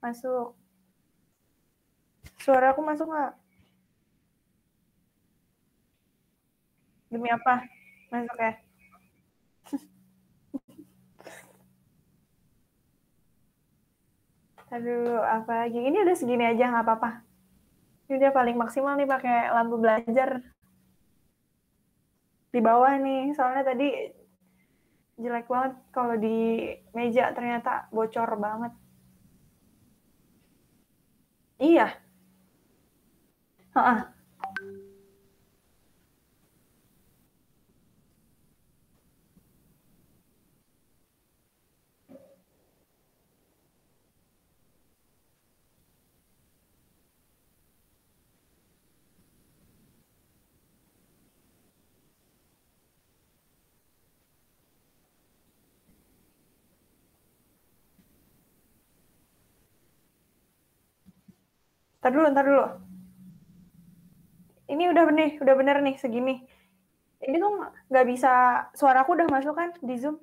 Masuk. Suara aku masuk nggak? Demi apa? Masuk ya? Aduh, apa lagi? Ini udah segini aja, nggak apa-apa. Ini udah paling maksimal nih pakai lampu belajar. Di bawah nih, soalnya tadi jelek banget kalau di meja ternyata bocor banget. Iya, heeh. Ntar dulu. Ini udah bener nih segini. Ini tuh nggak bisa, suaraku udah masuk kan di Zoom,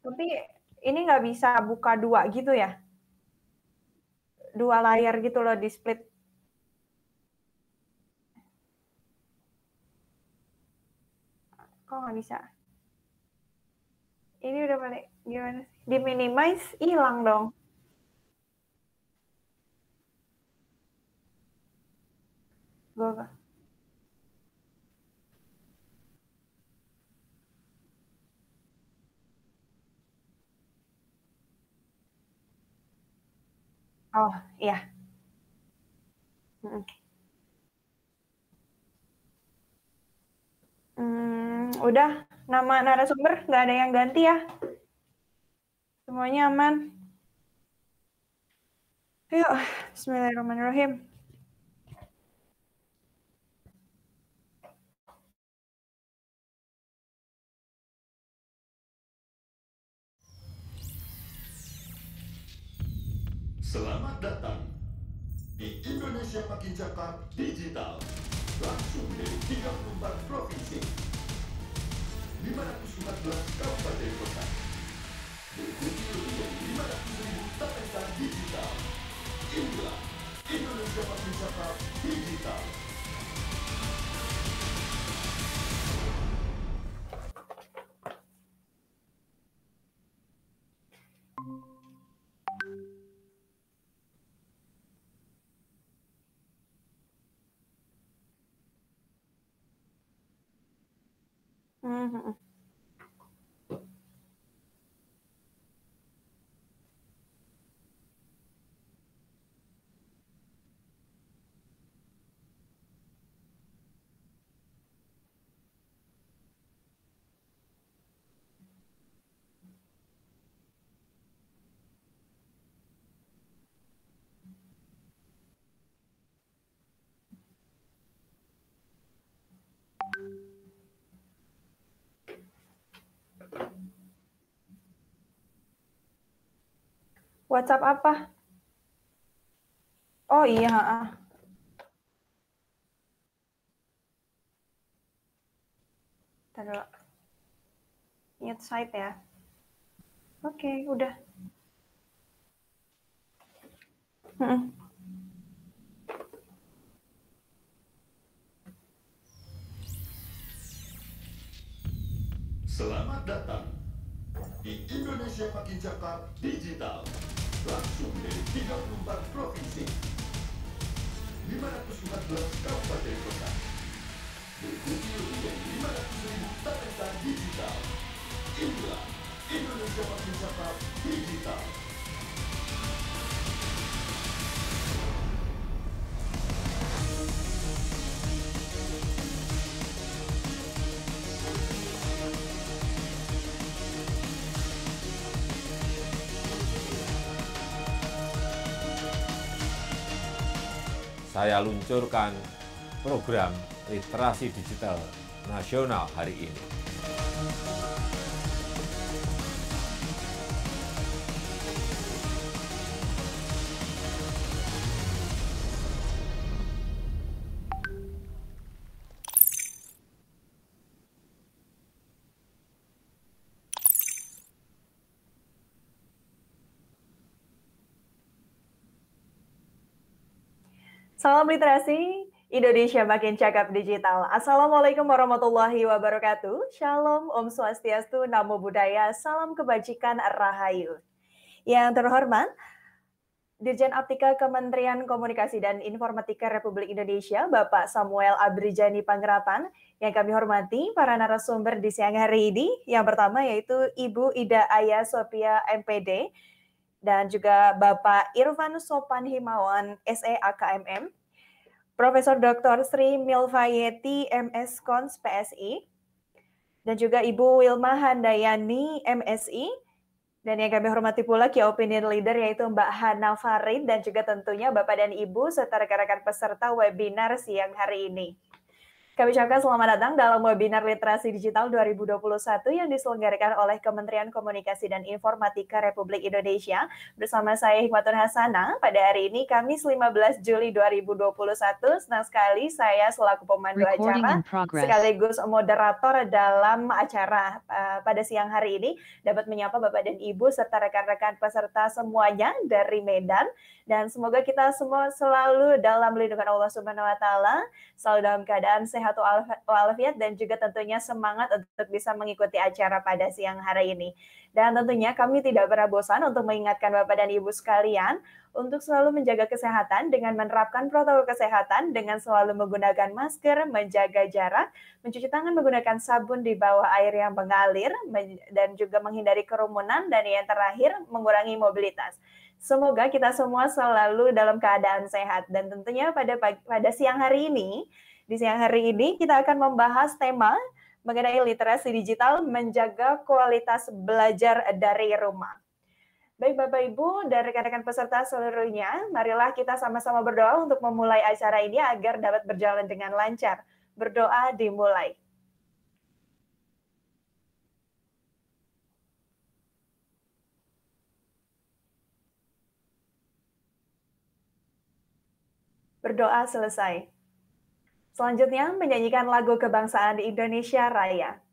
tapi ini nggak bisa buka dua gitu ya? Dua layar gitu loh di split. Kok nggak bisa? Ini udah balik. Gimana sih? Di minimize, hilang dong. Gue Oh, iya. Udah, nama narasumber nggak ada yang ganti ya? Semuanya aman. Yuk, bismillahirrahmanirrahim. Selamat datang di Indonesia Makin Cakap Digital. Langsung dari 34 provinsi, 514 kabupaten kota. Diikuti lebih dari 500.000 talenta digital. Inilah Indonesia Makin Cakap Digital. Hmm. WhatsApp apa? Oh iya, Ntar Ingat site ya. Oke, udah. Hmm. Selamat datang di Indonesia Makin Cakap Digital. Langsung dari 34 provinsi, 514 kabupaten kota. Diikuti lebih dari 500.000 talenta digital. Inilah Indonesia Makin Cakap Digital. Saya luncurkan program literasi digital nasional hari ini. Salam literasi, Indonesia makin cakap digital. Assalamualaikum warahmatullahi wabarakatuh. Shalom, Om Swastiastu, Namo Buddhaya, salam kebajikan, Rahayu. Yang terhormat, Dirjen Aptika Kementerian Komunikasi dan Informatika Republik Indonesia, Bapak Samuel Abrijani Panggerapan, yang kami hormati para narasumber di siang hari ini. Yang pertama yaitu Ibu Ida Aya Sophia MPD, dan juga Bapak Irfan Sopan Himawan SE AKMM, Profesor Dr. Sri Milvayeti MS Cons PSI, dan juga Ibu Wilma Handayani MSI, dan yang kami hormati pula Key Opinion Leader yaitu Mbak Hana Farid, dan juga tentunya Bapak dan Ibu serta rekan-rekan peserta webinar siang hari ini. Kami ucapkan selamat datang dalam webinar Literasi Digital 2021 yang diselenggarakan oleh Kementerian Komunikasi dan Informatika Republik Indonesia bersama saya Hikmatun Hasanah. Pada hari ini Kamis 15 Juli 2021, senang sekali saya selaku pemandu acara sekaligus moderator dalam acara pada siang hari ini dapat menyapa Bapak dan Ibu serta rekan-rekan peserta semuanya dari Medan, dan semoga kita semua selalu dalam lindungan Allah Subhanahu wa taala, selalu dalam keadaan sehat walafiat, dan juga tentunya semangat untuk bisa mengikuti acara pada siang hari ini. Dan tentunya kami tidak pernah bosan untuk mengingatkan Bapak dan Ibu sekalian untuk selalu menjaga kesehatan dengan menerapkan protokol kesehatan dengan selalu menggunakan masker, menjaga jarak, mencuci tangan menggunakan sabun di bawah air yang mengalir, dan juga menghindari kerumunan, dan yang terakhir mengurangi mobilitas. Semoga kita semua selalu dalam keadaan sehat. Dan tentunya pada siang hari ini, di siang hari ini kita akan membahas tema mengenai literasi digital, menjaga kualitas belajar dari rumah. Baik Bapak Ibu dan rekan-rekan peserta seluruhnya, marilah kita sama-sama berdoa untuk memulai acara ini agar dapat berjalan dengan lancar. Berdoa dimulai. Berdoa selesai. Selanjutnya menyanyikan lagu kebangsaan Indonesia Raya.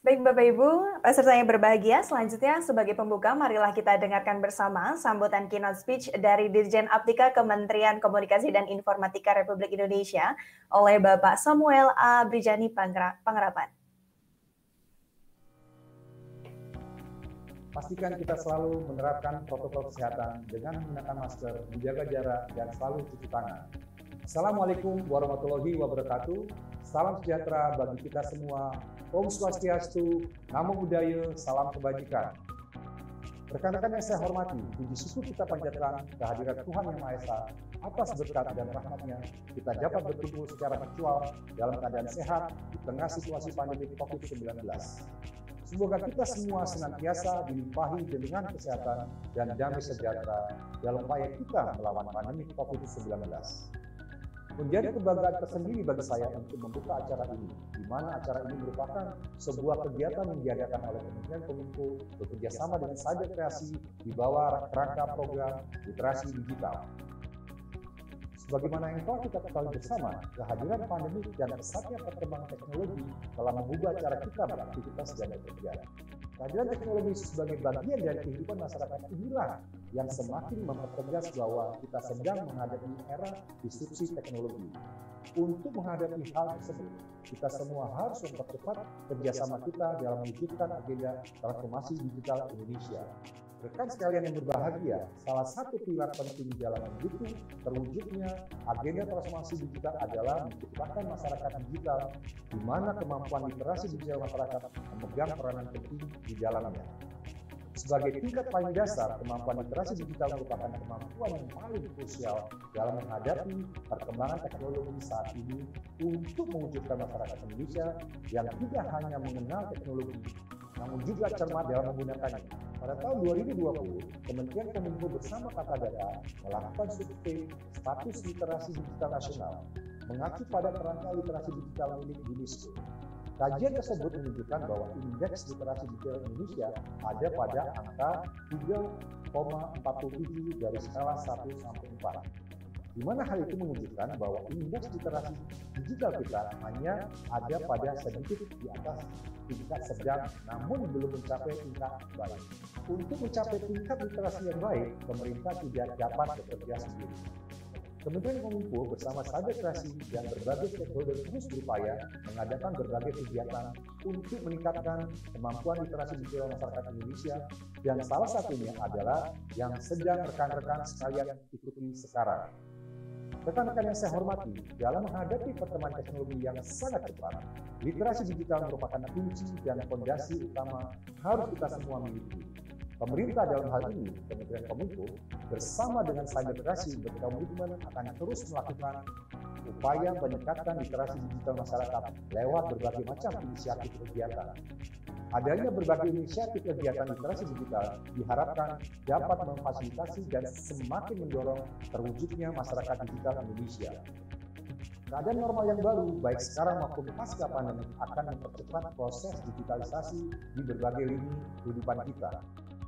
Baik Bapak Ibu, peserta yang berbahagia, selanjutnya sebagai pembuka marilah kita dengarkan bersama sambutan keynote speech dari Dirjen Aptika Kementerian Komunikasi dan Informatika Republik Indonesia oleh Bapak Samuel Abrijani Panggerapan. Pastikan kita selalu menerapkan protokol kesehatan dengan menggunakan masker, menjaga jarak, dan selalu cuci tangan. Assalamualaikum warahmatullahi wabarakatuh. Salam sejahtera bagi kita semua. Om Swastiastu, Namo Buddhaya, salam kebajikan. Rekan-rekan yang saya hormati, puji syukur kita panjatkan kehadiran Tuhan Yang Maha Esa atas berkat dan rahmat-Nya kita dapat berkumpul secara virtual dalam keadaan sehat di tengah situasi pandemi COVID-19. Semoga kita semua senantiasa dilimpahi dengan kesehatan dan damai sejahtera dalam upaya kita melawan pandemi COVID-19. Menjadi kebanggaan tersendiri bagi saya untuk membuka acara ini, di mana acara ini merupakan sebuah kegiatan yang diadakan oleh Kementerian Kominfo bekerjasama dengan Cyber Kreasi di bawah kerangka program literasi digital. Sebagaimana yang telah kita ketahui bersama, kehadiran pandemi dan pesatnya perkembangan teknologi telah mengubah cara kita beraktivitas dan bekerja. Kehadiran teknologi sebagai bagian dari kehidupan masyarakat inilah yang semakin mempertegas bahwa kita sedang menghadapi era disrupsi teknologi. Untuk menghadapi hal tersebut, kita semua harus mempercepat kerjasama kita dalam mewujudkan agenda transformasi digital Indonesia. Rekan sekalian yang berbahagia, salah satu pilar penting dalam mendukung terwujudnya agenda transformasi digital adalah menciptakan masyarakat digital, di mana kemampuan literasi digital masyarakat memegang peranan penting di dalamnya. Sebagai tingkat paling dasar, kemampuan literasi digital merupakan kemampuan yang paling krusial dalam menghadapi perkembangan teknologi saat ini untuk mewujudkan masyarakat Indonesia yang tidak hanya mengenal teknologi, namun juga cermat dalam menggunakannya. Pada tahun 2020, Kementerian Kominfo bersama Kata Data melakukan survei status literasi digital nasional, mengacu pada kerangka literasi digital milik UNESCO. Kajian tersebut menunjukkan bahwa indeks literasi digital Indonesia ada pada angka 3,47 dari skala 1 sampai 4. Di mana hal itu menunjukkan bahwa indeks literasi digital kita hanya ada pada sedikit di atas tingkat sedang, namun belum mencapai tingkat baik. Untuk mencapai tingkat literasi yang baik, pemerintah tidak dapat bekerja sendiri. Kementerian Kominfo bersama Cyber Kreasi dan berbagai stakeholder terus berupaya mengadakan berbagai kegiatan untuk meningkatkan kemampuan literasi digital masyarakat Indonesia, dan salah satunya adalah yang sedang rekan-rekan sekalian ikuti sekarang. Rekan-rekan yang saya hormati, dalam menghadapi perkembangan teknologi yang sangat cepat, literasi digital merupakan kunci dan fondasi utama harus kita semua miliki. Pemerintah dalam hal ini, Kementerian Kominfo, bersama dengan Cyber Kreasi berkomitmen akan terus melakukan upaya meningkatkan literasi digital masyarakat lewat berbagai macam inisiatif kegiatan. Adanya berbagai inisiatif kegiatan literasi digital diharapkan dapat memfasilitasi dan semakin mendorong terwujudnya masyarakat digital Indonesia. Keadaan normal yang baru, baik sekarang maupun pasca pandemi, akan mempercepat proses digitalisasi di berbagai lini kehidupan kita.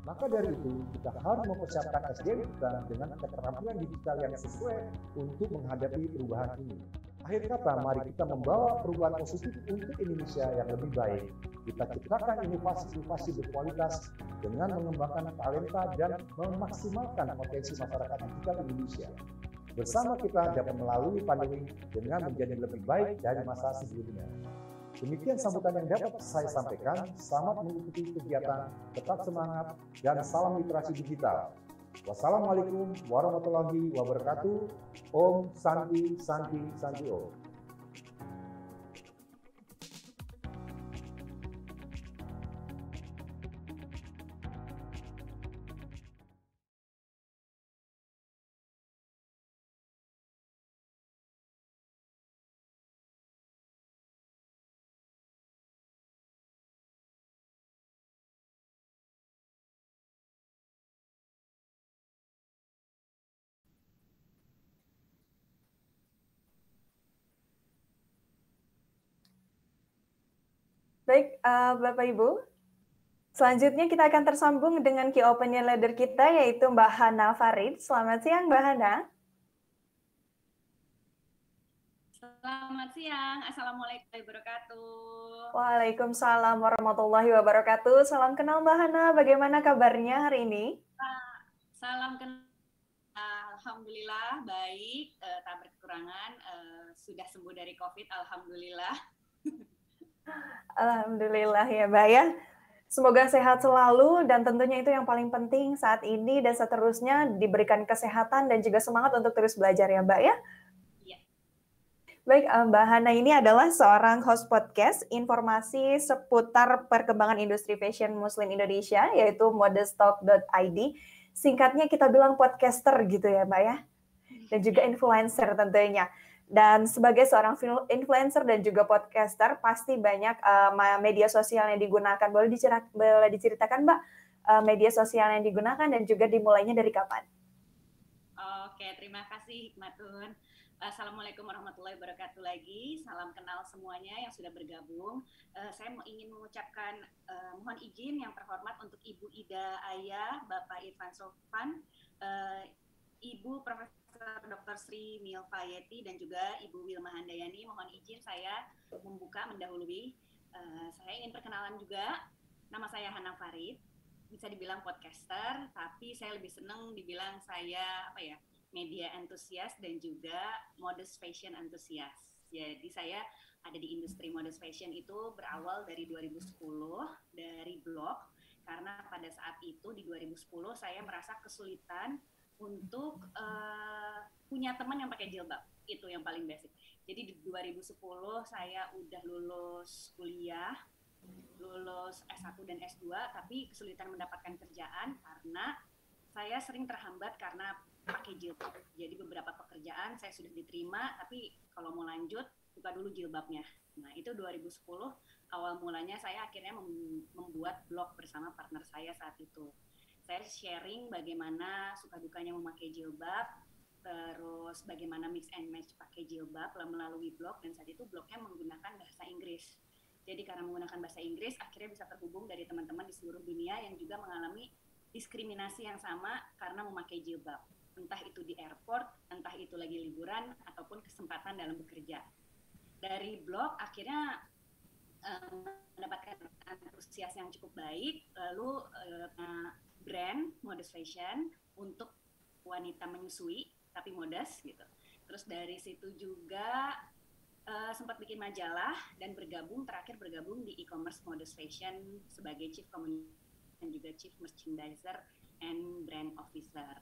Maka dari itu, kita harus mempersiapkan SDM kita dengan keterampilan digital yang sesuai untuk menghadapi perubahan ini. Akhir kata, mari kita membawa perubahan positif untuk Indonesia yang lebih baik. Kita ciptakan inovasi-inovasi berkualitas dengan mengembangkan talenta dan memaksimalkan potensi masyarakat digital Indonesia. Bersama kita dapat melalui pandemi dengan menjadi lebih baik dari masa sebelumnya. Demikian sambutan yang dapat saya sampaikan. Selamat mengikuti kegiatan, tetap semangat, dan salam literasi digital. Wassalamualaikum warahmatullahi wabarakatuh. Om Santi Santi Santi Om. Baik, Bapak Ibu. Selanjutnya kita akan tersambung dengan Key Opinion Leader kita, yaitu Mbak Hana Farid. Selamat siang, Mbak Hana. Selamat siang. Assalamualaikum warahmatullahi wabarakatuh. Waalaikumsalam warahmatullahi wabarakatuh. Salam kenal, Mbak Hana. Bagaimana kabarnya hari ini? Salam kenal. Alhamdulillah baik, tak berkekurangan. Sudah sembuh dari COVID, alhamdulillah. Alhamdulillah ya, Mbak ya. Semoga sehat selalu dan tentunya itu yang paling penting saat ini dan seterusnya diberikan kesehatan dan juga semangat untuk terus belajar ya, Mbak ya. Iya. Baik, Mbak Hana ini adalah seorang host podcast informasi seputar perkembangan industri fashion Muslim Indonesia, yaitu modestalk.id. Singkatnya kita bilang podcaster gitu ya, Mbak ya. Dan juga influencer tentunya. Dan sebagai seorang influencer dan juga podcaster, pasti banyak media sosial yang digunakan. Boleh diceritakan, Mbak, media sosial yang digunakan dan juga dimulainya dari kapan? Oke, terima kasih Hikmatun. Assalamualaikum warahmatullahi wabarakatuh lagi. Salam kenal semuanya yang sudah bergabung. Saya ingin mengucapkan mohon izin yang terhormat untuk Ibu Ida Aya, Bapak Irfan Sofan, Ibu Profesor Dr. Sri Milva Yeti, dan juga Ibu Wilma Handayani. Mohon izin saya mendahului. Saya ingin perkenalan juga. Nama saya Hana Farid. Bisa dibilang podcaster, tapi saya lebih senang dibilang saya media entusias dan juga modest fashion entusias. Jadi saya ada di industri modest fashion itu berawal dari 2010 dari blog, karena pada saat itu di 2010 saya merasa kesulitan untuk punya teman yang pakai jilbab. Itu yang paling basic. Jadi di 2010 saya udah lulus kuliah, lulus S1 dan S2, tapi kesulitan mendapatkan kerjaan karena saya sering terhambat karena pakai jilbab. Jadi beberapa pekerjaan saya sudah diterima, tapi kalau mau lanjut, buka dulu jilbabnya. Nah, itu 2010, awal mulanya saya akhirnya membuat blog bersama partner saya saat itu. Saya sharing bagaimana suka dukanya memakai jilbab, terus bagaimana mix and match pakai jilbab melalui blog, dan saat itu blognya menggunakan bahasa Inggris. Jadi karena menggunakan bahasa Inggris, akhirnya bisa terhubung dari teman-teman di seluruh dunia yang juga mengalami diskriminasi yang sama karena memakai jilbab. Entah itu di airport, entah itu lagi liburan, ataupun kesempatan dalam bekerja. Dari blog, akhirnya mendapatkan antusias yang cukup baik, lalu brand modest fashion untuk wanita menyusui, tapi modest gitu. Terus dari situ juga sempat bikin majalah dan terakhir bergabung di e-commerce modest fashion sebagai chief communication dan juga chief merchandiser and brand officer.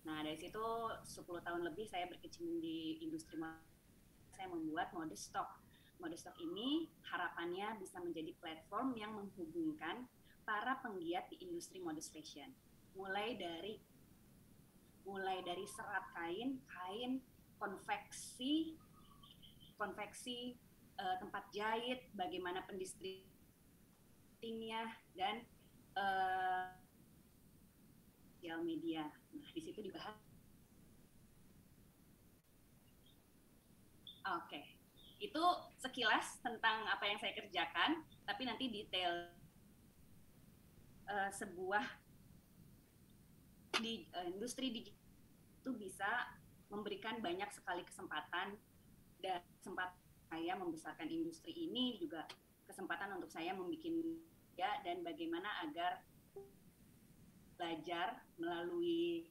Nah, dari situ 10 tahun lebih saya berkecimpung di industri saya membuat Modest Talk. Modest Talk ini harapannya bisa menjadi platform yang menghubungkan para penggiat di industri modest fashion. Mulai dari serat kain, konveksi, tempat jahit, bagaimana pendistribusinya, dan sosial media. Nah, di situ dibahas. Oke. Itu sekilas tentang apa yang saya kerjakan, tapi nanti detail di industri digital itu bisa memberikan banyak sekali kesempatan, dan sempat saya membesarkan industri ini juga kesempatan untuk saya membuat dan bagaimana agar belajar melalui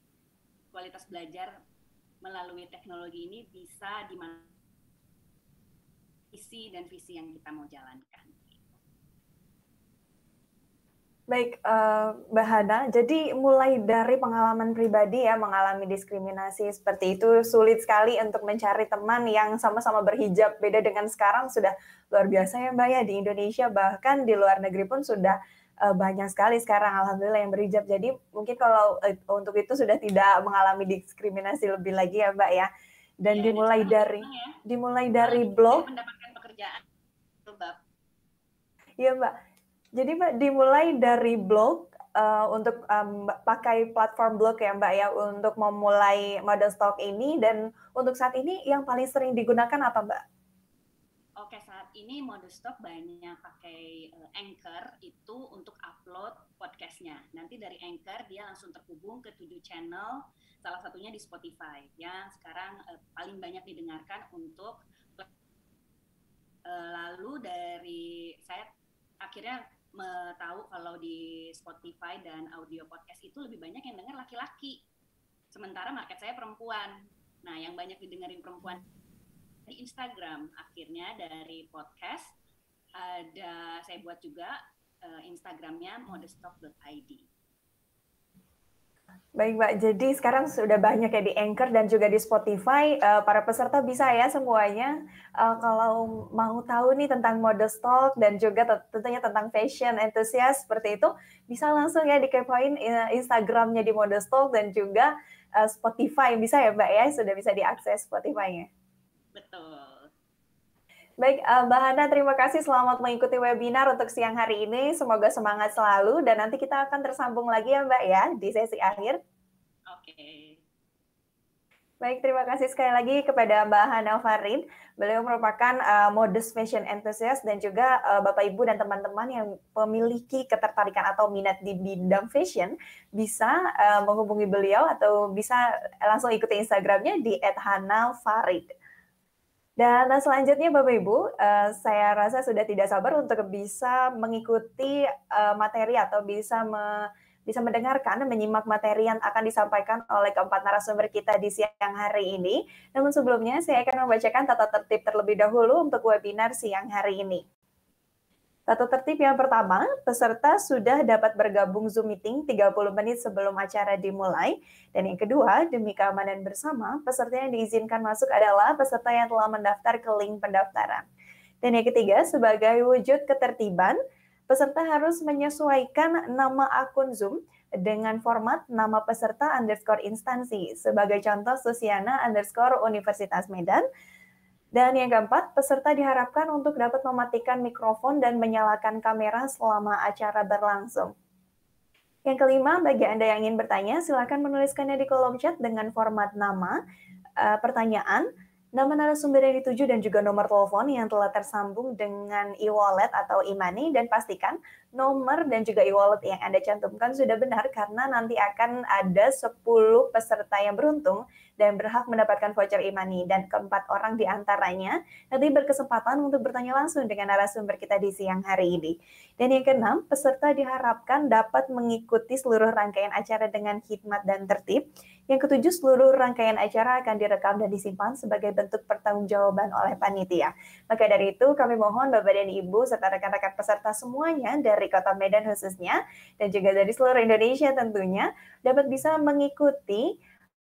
kualitas belajar melalui teknologi ini bisa visi yang kita mau jalankan. Baik, Mbak Hana, jadi mulai dari pengalaman pribadi ya, mengalami diskriminasi seperti itu, sulit sekali untuk mencari teman yang sama-sama berhijab. Beda dengan sekarang sudah luar biasa ya Mbak ya, di Indonesia, bahkan di luar negeri pun sudah banyak sekali sekarang alhamdulillah yang berhijab. Jadi mungkin kalau untuk itu sudah tidak mengalami diskriminasi lebih lagi ya Mbak ya. Dan ya, dimulai dari blog, mendapatkan pekerjaan, Mbak. Iya Mbak. Jadi Mbak dimulai dari blog untuk pakai platform blog ya Mbak ya untuk memulai Modest Talk ini, dan untuk saat ini yang paling sering digunakan apa Mbak? Oke, saat ini Modest Talk banyak pakai Anchor itu untuk upload podcastnya. Nanti dari Anchor dia langsung terhubung ke 7 channel, salah satunya di Spotify yang sekarang paling banyak didengarkan untuk lalu dari saya akhirnya tahu kalau di Spotify dan audio podcast itu lebih banyak yang dengar laki-laki, sementara market saya perempuan. Nah, yang banyak didengarin perempuan di Instagram. Akhirnya dari podcast saya buat juga Instagramnya modestalk.id. Baik, Mbak. Jadi sekarang sudah banyak ya di Anchor dan juga di Spotify. Para peserta bisa ya semuanya kalau mau tahu nih tentang mode stock dan juga tentunya tentang fashion enthusiast seperti itu, bisa langsung ya dikepoin Instagramnya di mode stock dan juga Spotify bisa ya, Mbak ya, sudah bisa diakses Spotify-nya. Betul. Baik, Mbak Hana, terima kasih selamat mengikuti webinar untuk siang hari ini. Semoga semangat selalu dan nanti kita akan tersambung lagi ya Mbak ya di sesi akhir. Oke. Baik, terima kasih sekali lagi kepada Mbak Hana Farid. Beliau merupakan modest fashion enthusiast dan juga Bapak Ibu dan teman-teman yang memiliki ketertarikan atau minat di bidang fashion bisa menghubungi beliau atau bisa langsung ikuti Instagramnya di @hanafarid. Dan selanjutnya Bapak Ibu, saya rasa sudah tidak sabar untuk bisa mengikuti materi atau bisa mendengarkan, menyimak materi yang akan disampaikan oleh keempat narasumber kita di siang hari ini. Namun sebelumnya saya akan membacakan tata tertib terlebih dahulu untuk webinar siang hari ini. Tata tertib yang pertama, peserta sudah dapat bergabung Zoom meeting 30 menit sebelum acara dimulai. Dan yang kedua, demi keamanan bersama, peserta yang diizinkan masuk adalah peserta yang telah mendaftar ke link pendaftaran. Dan yang ketiga, sebagai wujud ketertiban, peserta harus menyesuaikan nama akun Zoom dengan format nama peserta _ instansi. Sebagai contoh, Susiana _ Universitas Medan. Dan yang keempat, peserta diharapkan untuk dapat mematikan mikrofon dan menyalakan kamera selama acara berlangsung. Yang kelima, bagi Anda yang ingin bertanya, silakan menuliskannya di kolom chat dengan format nama, pertanyaan, nama narasumber yang dituju dan juga nomor telepon yang telah tersambung dengan e-wallet atau e-money, dan pastikan nomor dan juga e-wallet yang Anda cantumkan sudah benar karena nanti akan ada 10 peserta yang beruntung dan berhak mendapatkan voucher e-money, dan keempat orang di antaranya nanti berkesempatan untuk bertanya langsung dengan narasumber kita di siang hari ini. Dan yang keenam, peserta diharapkan dapat mengikuti seluruh rangkaian acara dengan hikmat dan tertib. Yang ketujuh, seluruh rangkaian acara akan direkam dan disimpan sebagai bentuk pertanggungjawaban oleh panitia. Maka dari itu, kami mohon Bapak dan Ibu serta rekan-rekan peserta semuanya dari Kota Medan khususnya, dan juga dari seluruh Indonesia tentunya, dapat bisa mengikuti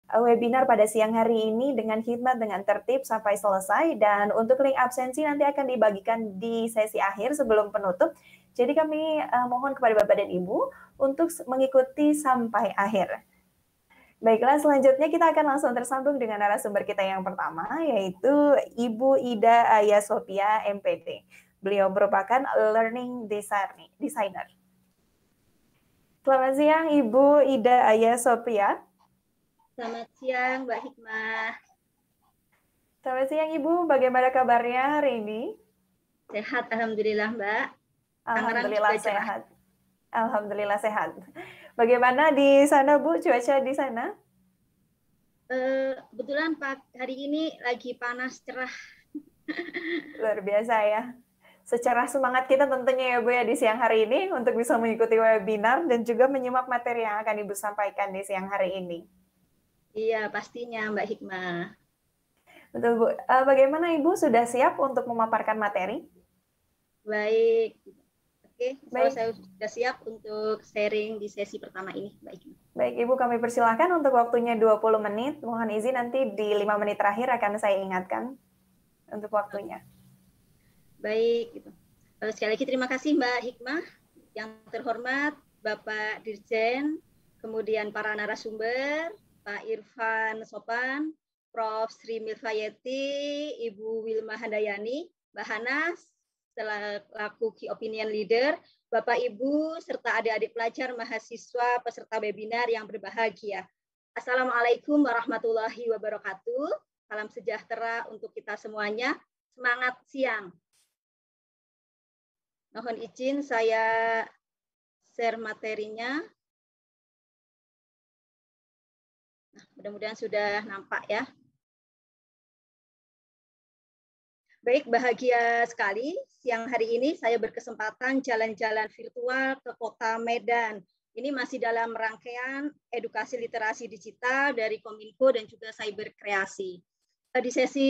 webinar pada siang hari ini dengan hikmat, dengan tertib sampai selesai. Dan untuk link absensi nanti akan dibagikan di sesi akhir sebelum penutup. Jadi kami mohon kepada Bapak dan Ibu untuk mengikuti sampai akhir. Baiklah, selanjutnya kita akan langsung tersambung dengan narasumber kita yang pertama, yaitu Ibu Ida Aya Sophia, MPT. Beliau merupakan learning designer. Selamat siang, Ibu Ida Aya Sophia. Selamat siang, Mbak Hikmah. Selamat siang, Ibu. Bagaimana kabarnya hari ini? Sehat, Alhamdulillah, Mbak. Alhamdulillah sehat. Alhamdulillah sehat. Bagaimana di sana, Bu, cuaca di sana? Kebetulan hari ini lagi panas cerah. Luar biasa ya. Secara semangat kita tentunya ya Bu ya di siang hari ini untuk bisa mengikuti webinar dan juga menyimak materi yang akan Ibu sampaikan di siang hari ini. Iya, pastinya Mbak Hikmah. Betul Bu. Bagaimana Ibu sudah siap untuk memaparkan materi? Baik. Oke, baik. Saya sudah siap untuk sharing di sesi pertama ini, Mbak Hikmah. Baik, Ibu, kami persilahkan untuk waktunya 20 menit. Mohon izin nanti di 5 menit terakhir akan saya ingatkan untuk waktunya. Baik, gitu. Sekali lagi terima kasih Mbak Hikmah. Yang terhormat Bapak Dirjen, kemudian para narasumber, Pak Irfan Sopan, Prof. Sri Milfayeti, Ibu Wilma Handayani, Mbak Hanas, selaku Key Opinion Leader, Bapak Ibu, serta adik-adik pelajar mahasiswa peserta webinar yang berbahagia. Assalamualaikum warahmatullahi wabarakatuh. Salam sejahtera untuk kita semuanya. Semangat siang. Mohon izin saya share materinya. Nah, mudah-mudahan sudah nampak ya. Baik, bahagia sekali siang hari ini saya berkesempatan jalan-jalan virtual ke Kota Medan. Ini masih dalam rangkaian edukasi literasi digital dari Kominfo dan juga Cyber Kreasi. Di sesi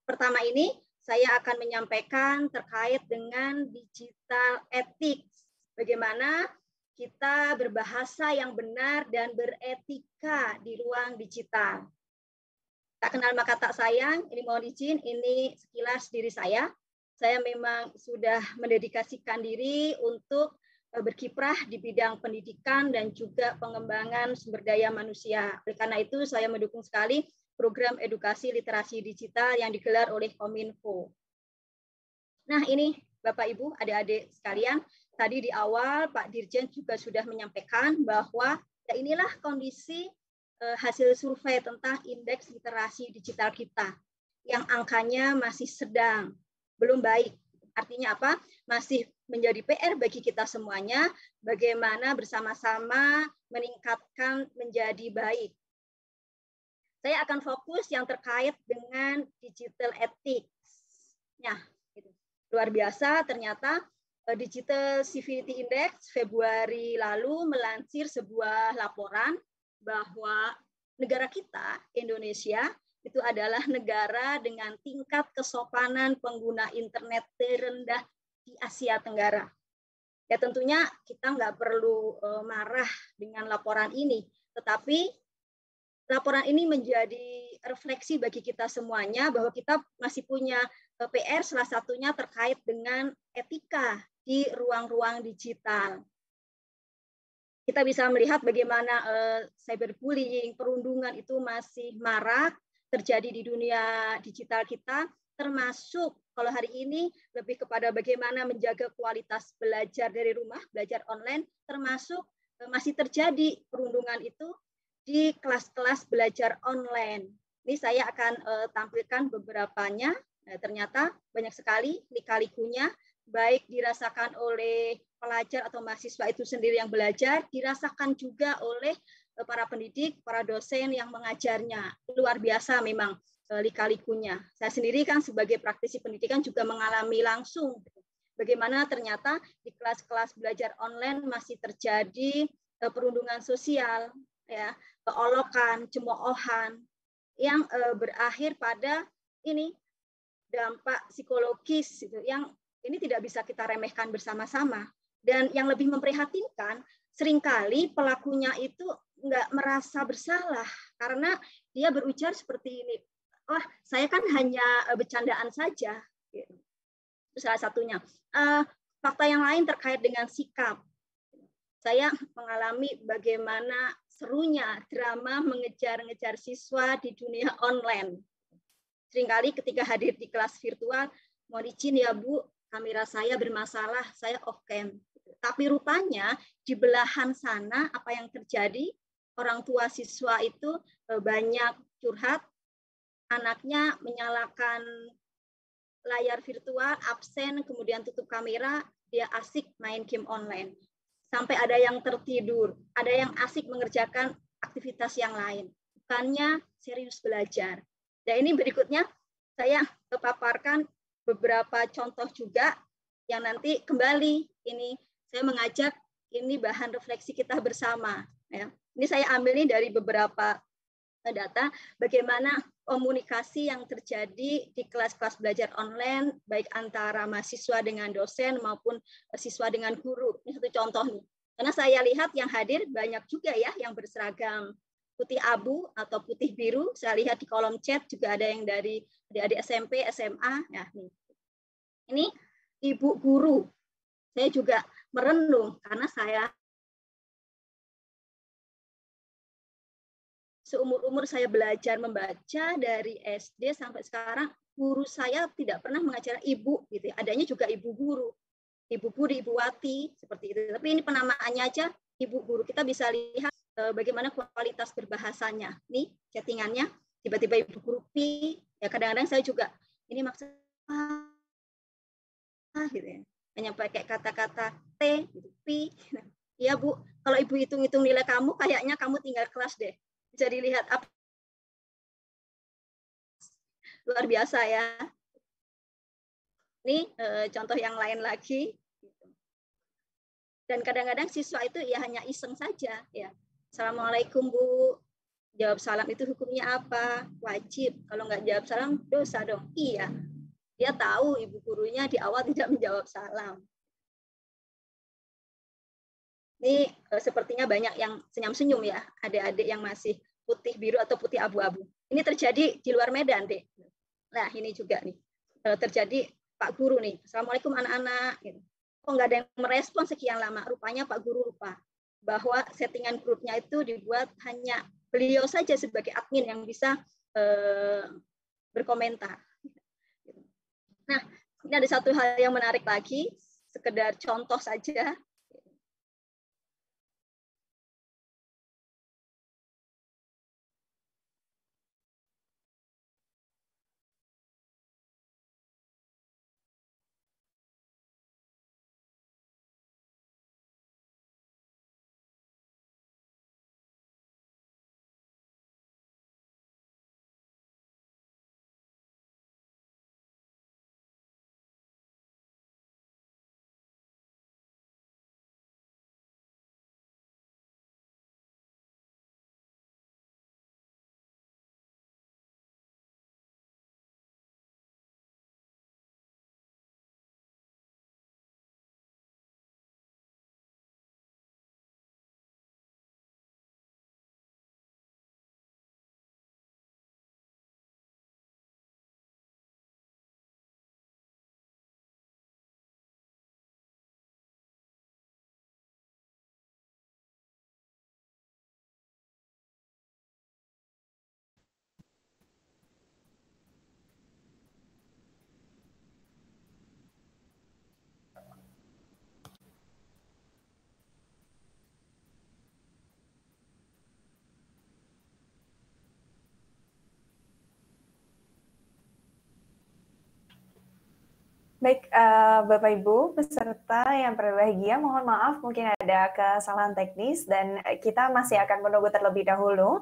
pertama ini saya akan menyampaikan terkait dengan digital ethics. Bagaimana kita berbahasa yang benar dan beretika di ruang digital. Tak kenal maka tak sayang, ini mohon izin, ini sekilas diri saya. Saya memang sudah mendedikasikan diri untuk berkiprah di bidang pendidikan dan juga pengembangan sumber daya manusia. Oleh karena itu, saya mendukung sekali program edukasi literasi digital yang digelar oleh Kominfo. Nah, ini Bapak Ibu, adik-adik sekalian, tadi di awal Pak Dirjen juga sudah menyampaikan bahwa ya inilah kondisi hasil survei tentang indeks literasi digital kita yang angkanya masih sedang, belum baik. Artinya apa? Masih menjadi PR bagi kita semuanya, bagaimana bersama-sama meningkatkan menjadi baik. Saya akan fokus yang terkait dengan digital ethics. Nah, luar biasa ternyata Digital Civility Index Februari lalu melansir sebuah laporan bahwa negara kita, Indonesia, itu adalah negara dengan tingkat kesopanan pengguna internet terendah di Asia Tenggara. Ya tentunya kita nggak perlu marah dengan laporan ini, tetapi laporan ini menjadi refleksi bagi kita semuanya bahwa kita masih punya PR, salah satunya terkait dengan etika di ruang-ruang digital. Kita bisa melihat bagaimana cyberbullying, perundungan itu masih marak terjadi di dunia digital kita, termasuk kalau hari ini lebih kepada bagaimana menjaga kualitas belajar dari rumah, belajar online, termasuk masih terjadi perundungan itu di kelas-kelas belajar online. Ini saya akan tampilkan beberapanya. Ternyata banyak sekali lika-likunya, baik dirasakan oleh pelajar atau mahasiswa itu sendiri yang belajar, dirasakan juga oleh para pendidik, para dosen yang mengajarnya. Luar biasa memang lika-likunya. Saya sendiri kan sebagai praktisi pendidikan juga mengalami langsung bagaimana ternyata di kelas-kelas belajar online masih terjadi perundungan sosial, ya, keolokan, cemoohan yang berakhir pada ini dampak psikologis gitu, yang ini tidak bisa kita remehkan bersama-sama. Dan yang lebih memprihatinkan, seringkali pelakunya itu nggak merasa bersalah karena dia berujar seperti ini, wah saya kan hanya bercandaan saja. Itu salah satunya. Fakta yang lain terkait dengan sikap. Saya mengalami bagaimana serunya drama mengejar-ngejar siswa di dunia online. Seringkali ketika hadir di kelas virtual, mohon izin ya Bu, kamera saya bermasalah, saya off cam. Tapi rupanya di belahan sana apa yang terjadi, orang tua siswa itu banyak curhat, anaknya menyalakan layar virtual, absen, kemudian tutup kamera, dia asik main game online. Sampai ada yang tertidur, ada yang asik mengerjakan aktivitas yang lain. Bukannya serius belajar. Dan ini berikutnya saya paparkan beberapa contoh juga yang nanti kembali ini saya mengajak ini bahan refleksi kita bersama. Ya. Ini saya ambil nih dari beberapa data bagaimana komunikasi yang terjadi di kelas-kelas belajar online baik antara mahasiswa dengan dosen maupun siswa dengan guru. Ini satu contoh nih. Karena saya lihat yang hadir banyak juga ya yang berseragam putih abu atau putih biru. Saya lihat di kolom chat juga ada yang dari adik-adik SMP, SMA. Ya, nih. Ini ibu guru. Saya juga merenung karena saya seumur-umur saya belajar membaca dari SD sampai sekarang, guru saya tidak pernah mengajar ibu gitu. Adanya juga ibu guru. Ibu Budi, Ibu Wati, seperti itu. Tapi ini penamaannya aja ibu guru. Kita bisa lihat bagaimana kualitas berbahasanya. Nih chattingannya, tiba-tiba ibu guru pi. Ya kadang-kadang saya juga, ini maksudnya gitu ya. Hanya pakai kata-kata T, gitu, pi. Ya Bu, kalau ibu hitung-hitung nilai kamu, kayaknya kamu tinggal kelas deh. Bisa dilihat apa. Luar biasa ya. Ini contoh yang lain lagi. Dan kadang-kadang siswa itu ya hanya iseng saja. Ya. Assalamualaikum Bu. Jawab salam itu hukumnya apa? Wajib. Kalau nggak jawab salam, dosa dong. Iya. Dia tahu ibu gurunya di awal tidak menjawab salam. Ini sepertinya banyak yang senyum-senyum ya, adik-adik yang masih putih biru atau putih abu-abu. Ini terjadi di luar Medan, Dek. Nah, ini juga nih terjadi Pak Guru nih. Assalamualaikum anak-anak. Gitu. Kok nggak ada yang merespon sekian lama? Rupanya Pak Guru lupa bahwa settingan grupnya itu dibuat hanya beliau saja sebagai admin yang bisa berkomentar. Nah, ini ada satu hal yang menarik lagi, sekedar contoh saja. Baik, Bapak Ibu peserta yang berbahagia, mohon maaf mungkin ada kesalahan teknis dan kita masih akan menunggu terlebih dahulu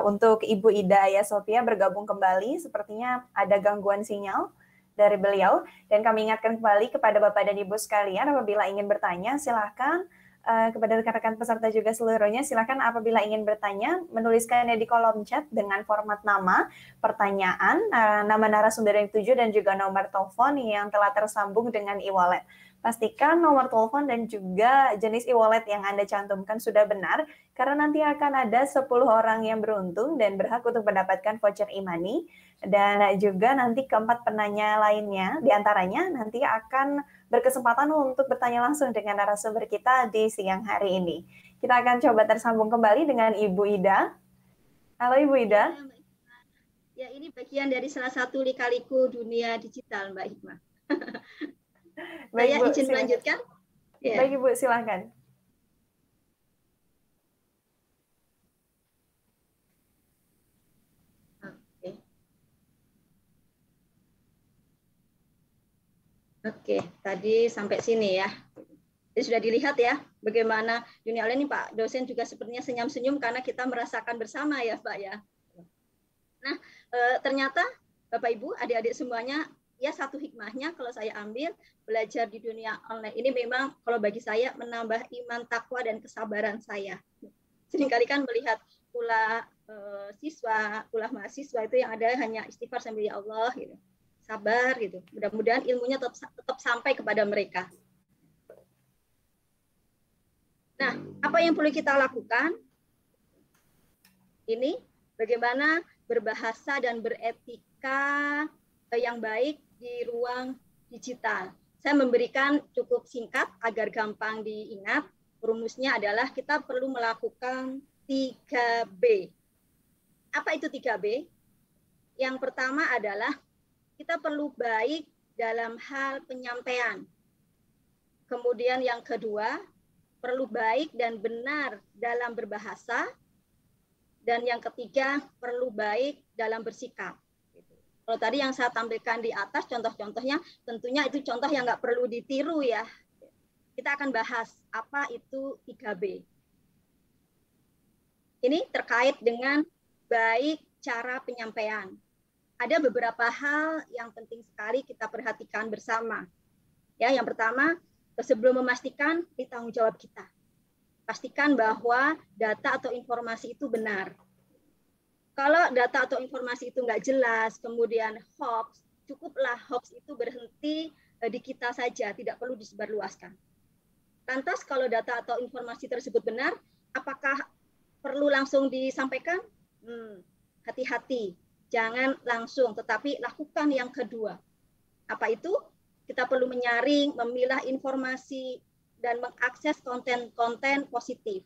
untuk Ibu Ida Aya Sofia bergabung kembali. Sepertinya ada gangguan sinyal dari beliau dan kami ingatkan kembali kepada Bapak dan Ibu sekalian apabila ingin bertanya silahkan kepada rekan-rekan peserta juga seluruhnya, silakan apabila ingin bertanya menuliskannya di kolom chat dengan format nama, pertanyaan, nama narasumber yang dituju dan juga nomor telepon yang telah tersambung dengan e-wallet. Pastikan nomor telepon dan juga jenis e-wallet yang Anda cantumkan sudah benar karena nanti akan ada 10 orang yang beruntung dan berhak untuk mendapatkan voucher e-money dan juga nanti keempat penanya lainnya diantaranya nanti akan berkesempatan untuk bertanya langsung dengan narasumber kita di siang hari ini. Kita akan coba tersambung kembali dengan Ibu Ida. Halo Ibu Ida. Ya, ini bagian dari salah satu lika-liku dunia digital, Mbak Hikmah. Baik, Saya Bu, izin melanjutkan. Ya. Baik Ibu, silakan. Oke, tadi sampai sini ya. Jadi sudah dilihat ya bagaimana dunia online ini Pak dosen juga sepertinya senyum-senyum karena kita merasakan bersama ya Pak ya. Nah ternyata Bapak Ibu adik-adik semuanya ya satu hikmahnya kalau saya ambil belajar di dunia online ini memang kalau bagi saya menambah iman takwa dan kesabaran saya. Seringkali kan melihat ulah mahasiswa itu yang ada hanya istighfar sambil ya Allah gitu. Sabar gitu. Mudah-mudahan ilmunya tetap sampai kepada mereka. Nah, apa yang perlu kita lakukan? Ini bagaimana berbahasa dan beretika yang baik di ruang digital. Saya memberikan cukup singkat agar gampang diingat. Rumusnya adalah kita perlu melakukan 3B. Apa itu 3B? Yang pertama adalah kita perlu baik dalam hal penyampaian. Kemudian yang kedua, perlu baik dan benar dalam berbahasa. Dan yang ketiga, perlu baik dalam bersikap. Kalau tadi yang saya tampilkan di atas, contoh-contohnya, tentunya itu contoh yang nggak perlu ditiru ya. Kita akan bahas apa itu 3B. Ini terkait dengan baik cara penyampaian. Ada beberapa hal yang penting sekali kita perhatikan bersama. Ya, yang pertama, sebelum memastikan ini tanggung jawab kita. Pastikan bahwa data atau informasi itu benar. Kalau data atau informasi itu nggak jelas, kemudian hoax, cukuplah hoax itu berhenti di kita saja, tidak perlu disebarluaskan. Lantas kalau data atau informasi tersebut benar, apakah perlu langsung disampaikan? Hati-hati, jangan langsung, tetapi lakukan yang kedua. Apa itu? Kita perlu menyaring, memilah informasi, dan mengakses konten-konten positif.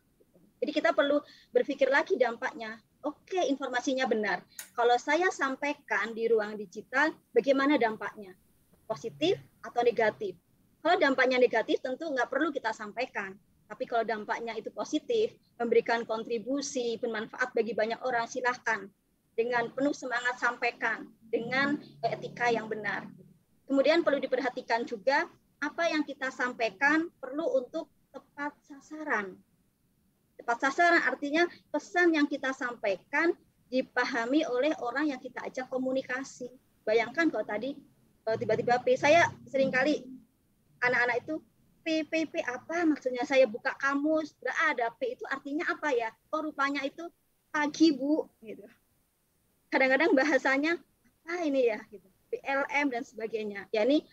Jadi kita perlu berpikir lagi dampaknya. Oke, informasinya benar. Kalau saya sampaikan di ruang digital, bagaimana dampaknya? Positif atau negatif? Kalau dampaknya negatif, tentu nggak perlu kita sampaikan. Tapi kalau dampaknya itu positif, memberikan kontribusi, bermanfaat bagi banyak orang, silahkan. Dengan penuh semangat sampaikan, dengan etika yang benar. Kemudian perlu diperhatikan juga, apa yang kita sampaikan perlu untuk tepat sasaran. Tepat sasaran artinya pesan yang kita sampaikan dipahami oleh orang yang kita ajak komunikasi. Bayangkan kalau tadi tiba-tiba saya seringkali anak-anak itu P apa maksudnya, saya buka kamus, nggak ada P itu artinya apa ya? Oh rupanya itu pagi Bu, gitu. Kadang-kadang bahasanya apa ini ya, gitu. PLM dan sebagainya. Ya ini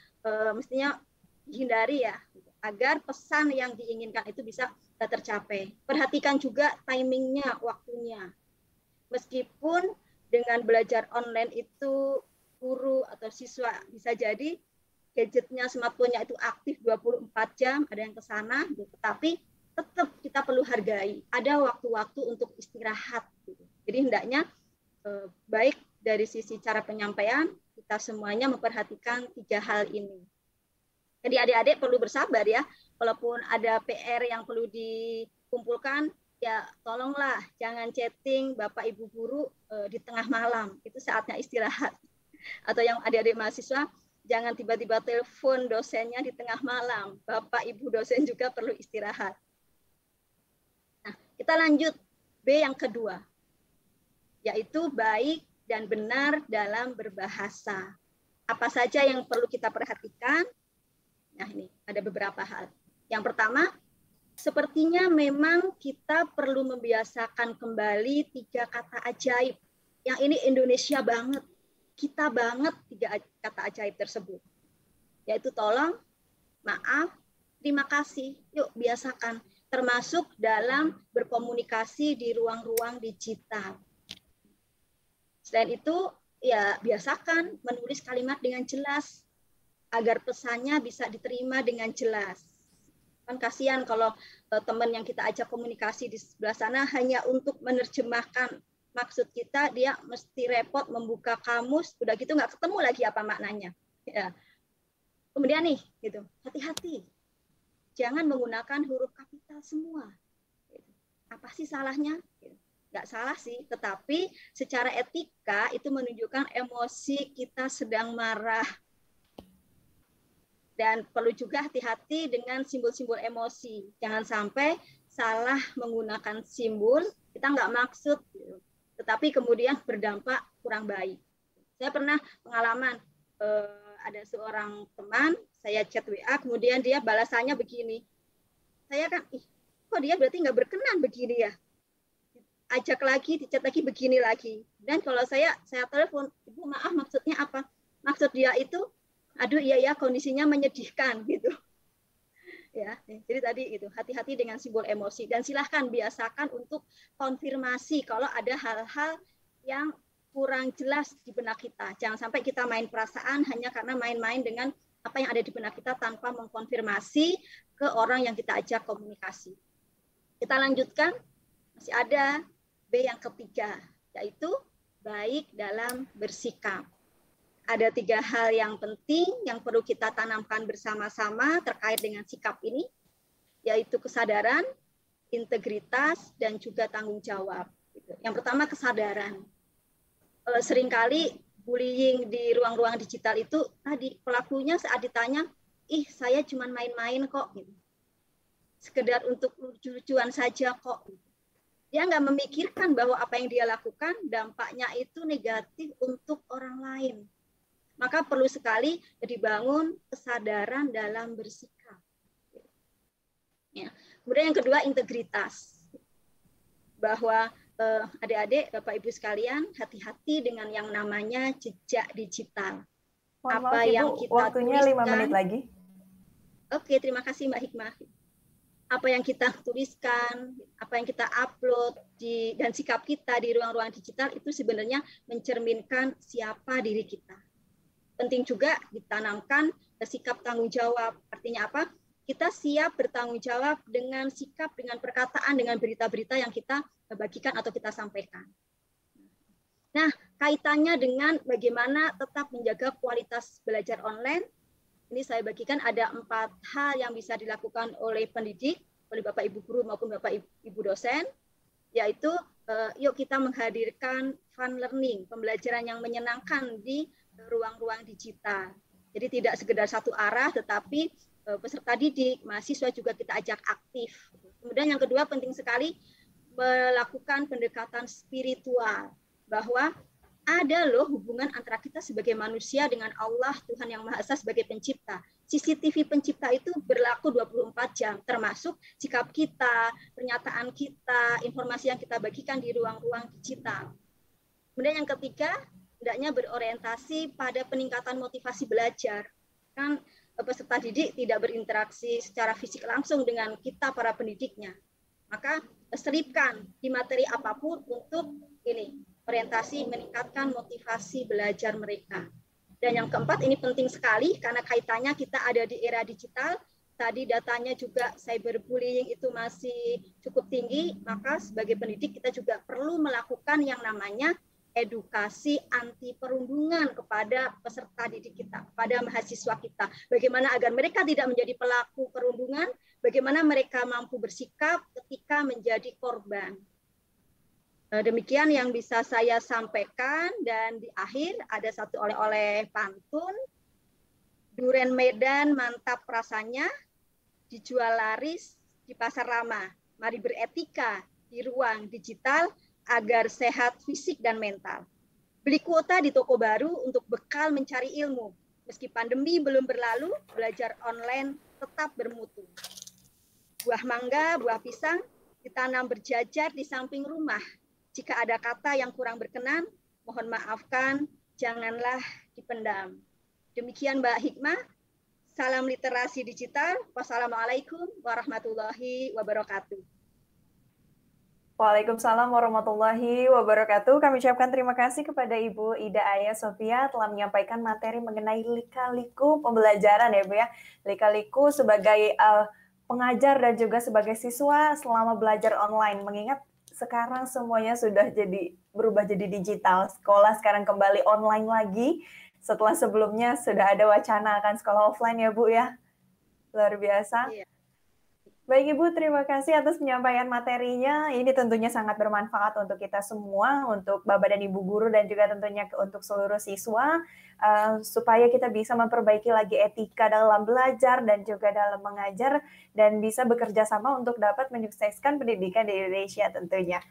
mestinya dihindari ya, gitu. Agar pesan yang diinginkan itu bisa tercapai. Perhatikan juga timingnya, waktunya. Meskipun dengan belajar online itu guru atau siswa bisa jadi gadgetnya, smartphone-nya itu aktif 24 jam, ada yang ke sana, gitu. Tapi tetap kita perlu hargai. Ada waktu-waktu untuk istirahat. Gitu. Jadi hendaknya baik dari sisi cara penyampaian, kita semuanya memperhatikan 3 hal ini. Jadi adik-adik perlu bersabar ya. Walaupun ada PR yang perlu dikumpulkan, ya tolonglah jangan chatting Bapak Ibu guru di tengah malam. Itu saatnya istirahat. Atau yang adik-adik mahasiswa, jangan tiba-tiba telepon dosennya di tengah malam. Bapak, Ibu dosen juga perlu istirahat. Nah, kita lanjut B yang kedua, yaitu baik dan benar dalam berbahasa. Apa saja yang perlu kita perhatikan? Nah, ini ada beberapa hal. Yang pertama, sepertinya memang kita perlu membiasakan kembali 3 kata ajaib. Yang ini Indonesia banget. Kita banget 3 kata ajaib tersebut, yaitu tolong, maaf, terima kasih. Yuk biasakan, termasuk dalam berkomunikasi di ruang-ruang digital. Selain itu, ya biasakan menulis kalimat dengan jelas, agar pesannya bisa diterima dengan jelas. Kan kasihan kalau teman yang kita ajak komunikasi di sebelah sana hanya untuk menerjemahkan maksud kita, dia mesti repot membuka kamus, udah gitu nggak ketemu lagi apa maknanya. Ya. Kemudian nih, gitu, hati-hati, jangan menggunakan huruf kapital semua. Apa sih salahnya? Nggak salah sih, tetapi secara etika itu menunjukkan emosi kita sedang marah. Dan perlu juga hati-hati dengan simbol-simbol emosi. Jangan sampai salah menggunakan simbol, kita nggak maksud, gitu. Tetapi kemudian berdampak kurang baik. Saya pernah pengalaman, ada seorang teman, saya chat WA, kemudian dia balasannya begini. Saya kan, kok dia berarti nggak berkenan begini ya? Ajak lagi, dicat lagi, begini lagi. Dan kalau saya telepon, Ibu maaf maksudnya apa? Maksud dia itu, aduh iya ya kondisinya menyedihkan gitu. Ya, jadi tadi itu hati-hati dengan simbol emosi dan silahkan biasakan untuk konfirmasi kalau ada hal-hal yang kurang jelas di benak kita. Jangan sampai kita main perasaan hanya karena main-main dengan apa yang ada di benak kita tanpa mengkonfirmasi ke orang yang kita ajak komunikasi. Kita lanjutkan, masih ada B yang ketiga, yaitu baik dalam bersikap. Ada 3 hal yang penting yang perlu kita tanamkan bersama-sama terkait dengan sikap ini, yaitu kesadaran, integritas, dan juga tanggung jawab. Yang pertama kesadaran. Seringkali bullying di ruang-ruang digital itu tadi pelakunya saat ditanya, saya cuma main-main kok, gitu. Sekedar untuk lucu-lucuan saja kok. Dia nggak memikirkan bahwa apa yang dia lakukan dampaknya itu negatif untuk orang lain. Maka perlu sekali dibangun kesadaran dalam bersikap. Ya. Kemudian yang kedua integritas. Bahwa adik-adik, Bapak Ibu sekalian, hati-hati dengan yang namanya jejak digital. Mohon maaf, Ibu, yang kita waktunya tuliskan, 5 menit lagi. Oke, terima kasih Mbak Hikmah. apa yang kita tuliskan, apa yang kita upload dan sikap kita di ruang-ruang digital itu sebenarnya mencerminkan siapa diri kita. Penting juga ditanamkan sikap tanggung jawab. Artinya apa? Kita siap bertanggung jawab dengan sikap, dengan perkataan, dengan berita-berita yang kita bagikan atau kita sampaikan. Nah, kaitannya dengan bagaimana tetap menjaga kualitas belajar online, ini saya bagikan ada 4 hal yang bisa dilakukan oleh pendidik, oleh Bapak Ibu guru maupun Bapak Ibu dosen, yaitu yuk kita menghadirkan fun learning, pembelajaran yang menyenangkan di ruang-ruang digital. Jadi tidak sekedar satu arah, tetapi peserta didik, mahasiswa juga kita ajak aktif. Kemudian yang kedua penting sekali melakukan pendekatan spiritual, bahwa ada loh hubungan antara kita sebagai manusia dengan Allah, Tuhan Yang Maha Esa sebagai pencipta. CCTV pencipta itu berlaku 24 jam, termasuk sikap kita, pernyataan kita, informasi yang kita bagikan di ruang-ruang digital. Kemudian yang ketiga, hendaknya berorientasi pada peningkatan motivasi belajar. Kan peserta didik tidak berinteraksi secara fisik langsung dengan kita para pendidiknya. Maka selipkan di materi apapun untuk ini, orientasi meningkatkan motivasi belajar mereka. Dan yang keempat, ini penting sekali karena kaitannya kita ada di era digital. Tadi datanya juga cyberbullying itu masih cukup tinggi, maka sebagai pendidik kita juga perlu melakukan yang namanya edukasi anti perundungan kepada peserta didik kita, kepada mahasiswa kita. Bagaimana agar mereka tidak menjadi pelaku perundungan, bagaimana mereka mampu bersikap ketika menjadi korban. Demikian yang bisa saya sampaikan, dan di akhir ada satu oleh-oleh pantun. Duren Medan mantap rasanya, dijual laris di pasar Rama. Mari beretika di ruang digital agar sehat fisik dan mental. Beli kuota di toko baru untuk bekal mencari ilmu. Meski pandemi belum berlalu, belajar online tetap bermutu. Buah mangga, buah pisang ditanam berjajar di samping rumah. Jika ada kata yang kurang berkenan, mohon maafkan, janganlah dipendam. Demikian Mbak Hikmah. Salam literasi digital. Wassalamualaikum warahmatullahi wabarakatuh. Waalaikumsalam warahmatullahi wabarakatuh. Kami ucapkan terima kasih kepada Ibu Ida Aya Sofia telah menyampaikan materi mengenai lika-liku pembelajaran ya Bu ya. Lika-liku sebagai pengajar dan juga sebagai siswa selama belajar online. Mengingat sekarang semuanya sudah berubah jadi digital. Sekolah sekarang kembali online lagi. Setelah sebelumnya sudah ada wacana akan sekolah offline ya Bu ya. Luar biasa. Iya. Baik Ibu, terima kasih atas penyampaian materinya. Ini tentunya sangat bermanfaat untuk kita semua, untuk Bapak dan Ibu guru dan juga tentunya untuk seluruh siswa, supaya kita bisa memperbaiki lagi etika dalam belajar dan juga dalam mengajar, dan bisa bekerja sama untuk dapat menyukseskan pendidikan di Indonesia tentunya.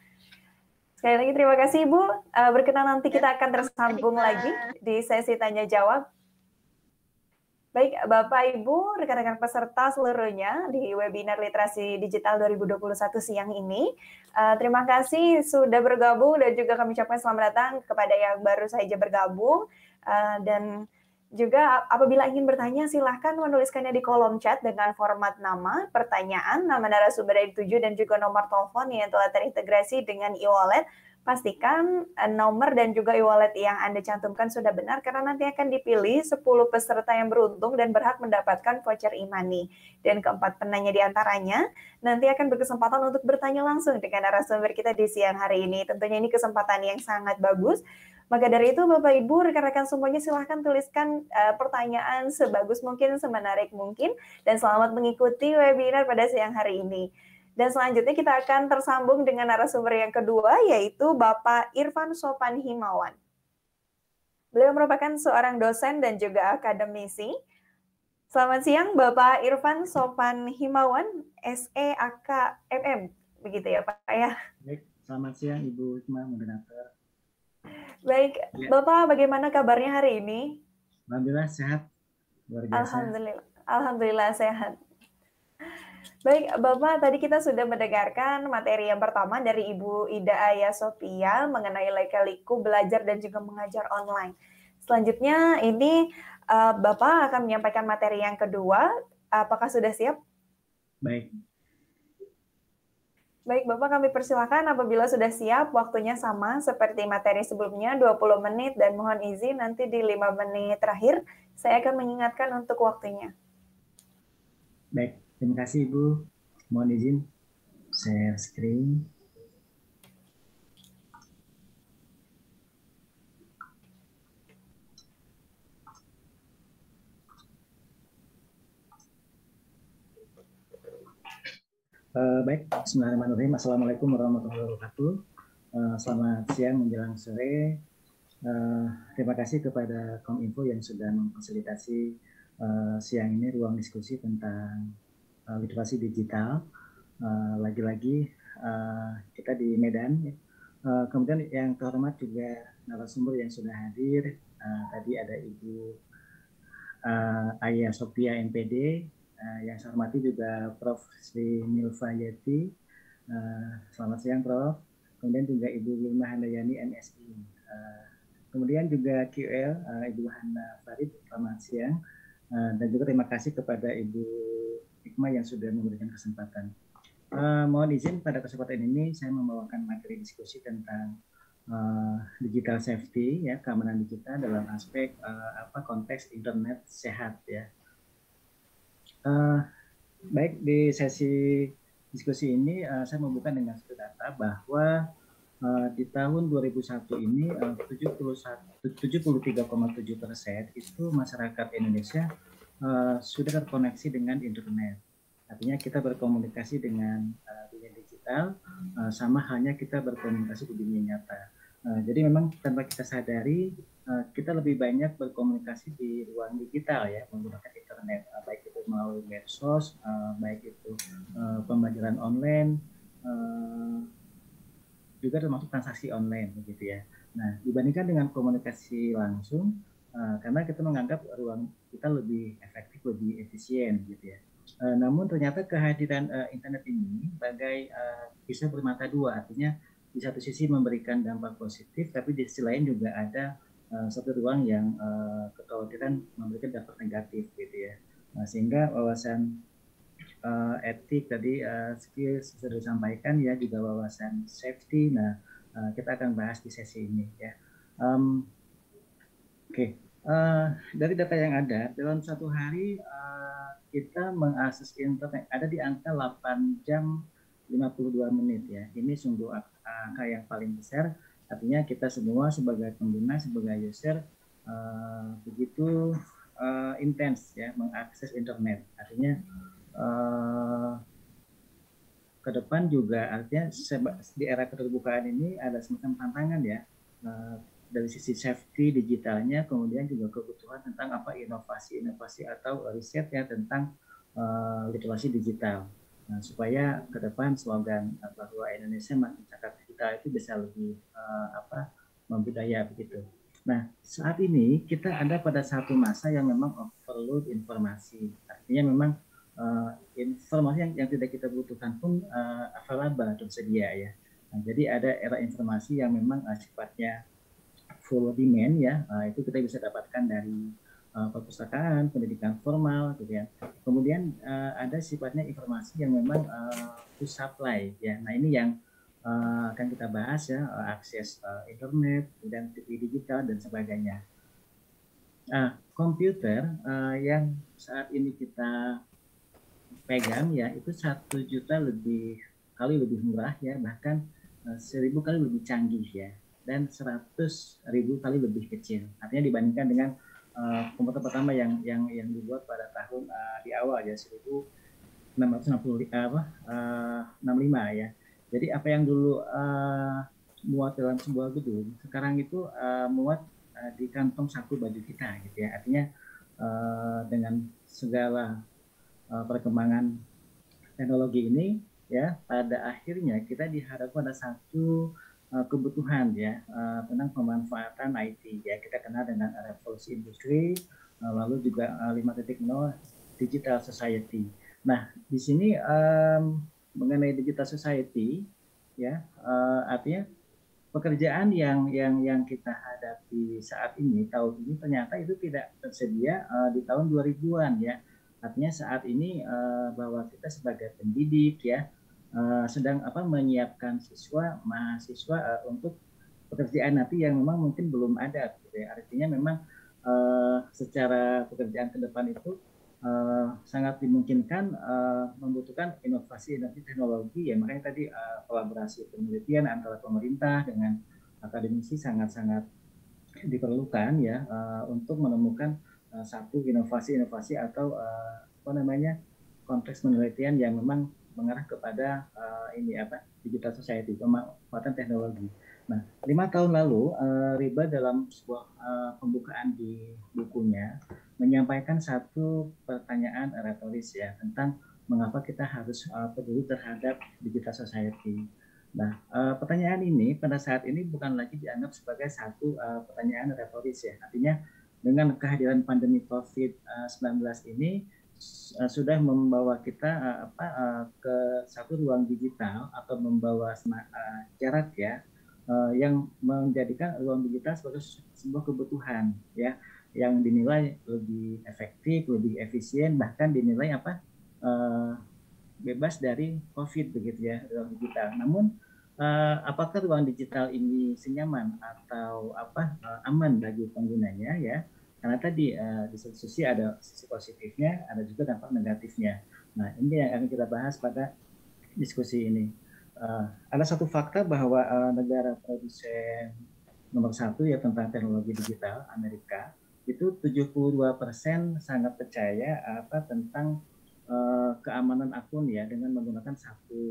Sekali lagi terima kasih Ibu. Berkenan nanti kita akan tersambung lagi di sesi tanya jawab. Baik, Bapak, Ibu, rekan-rekan peserta seluruhnya di webinar Literasi Digital 2021 siang ini. Terima kasih sudah bergabung dan juga kami ucapkan selamat datang kepada yang baru saja bergabung. Dan juga apabila ingin bertanya, silahkan menuliskannya di kolom chat dengan format nama, pertanyaan, nama narasumber yang dituju, dan juga nomor telepon yang telah terintegrasi dengan e-wallet. Pastikan nomor dan juga e-wallet yang Anda cantumkan sudah benar, karena nanti akan dipilih 10 peserta yang beruntung dan berhak mendapatkan voucher e-money. Dan keempat penanya di antaranya nanti akan berkesempatan untuk bertanya langsung dengan narasumber kita di siang hari ini. Tentunya ini kesempatan yang sangat bagus. Maka dari itu Bapak Ibu, rekan-rekan semuanya silahkan tuliskan pertanyaan sebagus mungkin, semenarik mungkin, dan selamat mengikuti webinar pada siang hari ini. Dan selanjutnya kita akan tersambung dengan narasumber yang kedua, yaitu Bapak Irfan Sopan Himawan. Beliau merupakan seorang dosen dan juga akademisi. Selamat siang Bapak Irfan Sopan Himawan, SEAKMM, begitu ya Pak ya? Baik, selamat siang Ibu Hikmah, moderator. Baik, ya. Bapak bagaimana kabarnya hari ini? Alhamdulillah sehat, luar biasa. Alhamdulillah sehat. Baik, Bapak, tadi kita sudah mendengarkan materi yang pertama dari Ibu Ida Aya Sofia mengenai lika-liku belajar dan juga mengajar online. Selanjutnya ini Bapak akan menyampaikan materi yang kedua. Apakah sudah siap? Baik. Baik, Bapak kami persilakan apabila sudah siap, waktunya sama seperti materi sebelumnya, 20 menit dan mohon izin nanti di 5 menit terakhir, saya akan mengingatkan untuk waktunya. Baik, terima kasih Ibu. Mohon izin share screen. Baik, Bismillahirrahmanirrahim. Assalamualaikum warahmatullahi wabarakatuh. Selamat siang menjelang sore. Terima kasih kepada Kominfo yang sudah memfasilitasi siang ini ruang diskusi tentang literasi digital. Lagi-lagi kita di Medan. Kemudian yang terhormat juga narasumber yang sudah hadir. Tadi ada Ibu Aya Sophia MPD. Yang saya hormati juga Prof. Sri Milva Yeti. Selamat siang Prof. Kemudian juga Ibu Wilma Handayani MSI. Kemudian juga QL Ibu Hana Farid, selamat siang. Dan juga terima kasih kepada Ibu Hikmah yang sudah memberikan kesempatan. Mohon izin pada kesempatan ini saya membawakan materi diskusi tentang digital safety, ya, keamanan digital dalam aspek konteks internet sehat, ya. Baik, di sesi diskusi ini saya membuka dengan satu data bahwa di tahun 2001 ini 73,7% itu masyarakat Indonesia sudah terkoneksi dengan internet. Artinya kita berkomunikasi dengan dunia digital sama halnya kita berkomunikasi di dunia nyata. Jadi memang tanpa kita sadari kita lebih banyak berkomunikasi di ruang digital, ya, menggunakan internet, baik itu melalui medsos, baik itu pembelajaran online, juga termasuk transaksi online, begitu ya. Nah, dibandingkan dengan komunikasi langsung, karena kita menganggap ruang kita lebih efektif, lebih efisien, gitu ya. Namun ternyata kehadiran internet ini bagai bisa bermata dua, artinya di satu sisi memberikan dampak positif, tapi di sisi lain juga ada satu ruang yang kekhawatiran memberikan dampak negatif, gitu ya. Sehingga wawasan etik tadi skill sudah disampaikan, ya, juga wawasan safety. Nah, kita akan bahas di sesi ini, ya. Dari data yang ada dalam satu hari kita mengakses internet ada di angka 8 jam 52 menit, ya. Ini sungguh angka yang paling besar. Artinya kita semua sebagai pengguna, sebagai user begitu intens, ya, mengakses internet. Artinya ke depan juga artinya di era keterbukaan ini ada semacam tantangan, ya, dari sisi safety digitalnya, kemudian juga kebutuhan tentang inovasi atau riset, ya, tentang literasi digital. Nah, supaya ke depan slogan bahwa Indonesia makin cakap digital itu bisa lebih membudaya, begitu. Nah, saat ini kita ada pada satu masa yang memang overload informasi. Artinya memang informasi yang tidak kita butuhkan pun available, tersedia, ya. Nah, jadi ada era informasi yang memang sifatnya full demand, ya. Itu kita bisa dapatkan dari perpustakaan, pendidikan formal, gitu ya. Kemudian ada sifatnya informasi yang memang full supply, ya. Nah, ini yang akan kita bahas, ya, akses internet, kemudian TV digital dan sebagainya. Komputer yang saat ini kita pegang, ya, itu 1 juta kali lebih murah, ya, bahkan 1000 kali lebih canggih, ya, dan 100.000 kali lebih kecil. Artinya dibandingkan dengan komputer pertama yang dibuat pada tahun di awal, ya, 1665, ya. Jadi apa yang dulu muat dalam sebuah gedung, sekarang itu muat di kantong saku baju kita, gitu ya. Artinya dengan segala perkembangan teknologi ini, ya, pada akhirnya kita dihadapkan pada satu kebutuhan, ya, tentang pemanfaatan IT, ya. Kita kenal dengan revolusi industri, lalu juga 5.0 digital society. Nah, di sini mengenai digital society, ya, artinya pekerjaan yang kita hadapi saat ini, tahun ini, ternyata itu tidak tersedia di tahun 2000-an, ya. Artinya saat ini bahwa kita sebagai pendidik, ya, sedang menyiapkan mahasiswa untuk pekerjaan nanti yang memang mungkin belum ada, gitu ya. Artinya memang secara pekerjaan ke depan itu sangat dimungkinkan membutuhkan inovasi teknologi, ya. Makanya tadi kolaborasi penelitian antara pemerintah dengan akademisi sangat-sangat diperlukan, ya, untuk menemukan satu inovasi-inovasi atau konteks penelitian yang memang mengarah kepada digital society, pemanfaatan teknologi. Nah, 5 tahun lalu Riba dalam sebuah pembukaan di bukunya menyampaikan satu pertanyaan retoris, ya, tentang mengapa kita harus peduli terhadap digital society. Nah, pertanyaan ini pada saat ini bukan lagi dianggap sebagai satu pertanyaan retoris, ya. Artinya dengan kehadiran pandemi COVID-19 ini sudah membawa kita ke satu ruang digital atau membawa jarak, ya, yang menjadikan ruang digital sebagai sebuah kebutuhan, ya, yang dinilai lebih efektif, lebih efisien, bahkan dinilai bebas dari COVID, begitu, ya, ruang digital. Namun apakah ruang digital ini senyaman atau aman bagi penggunanya, ya? Karena tadi di satu sisi ada sisi positifnya, ada juga dampak negatifnya. Nah, ini yang akan kita bahas pada diskusi ini. Ada satu fakta bahwa negara produsen nomor 1, ya, tentang teknologi digital, Amerika, itu 72% sangat percaya tentang keamanan akun, ya, dengan menggunakan satu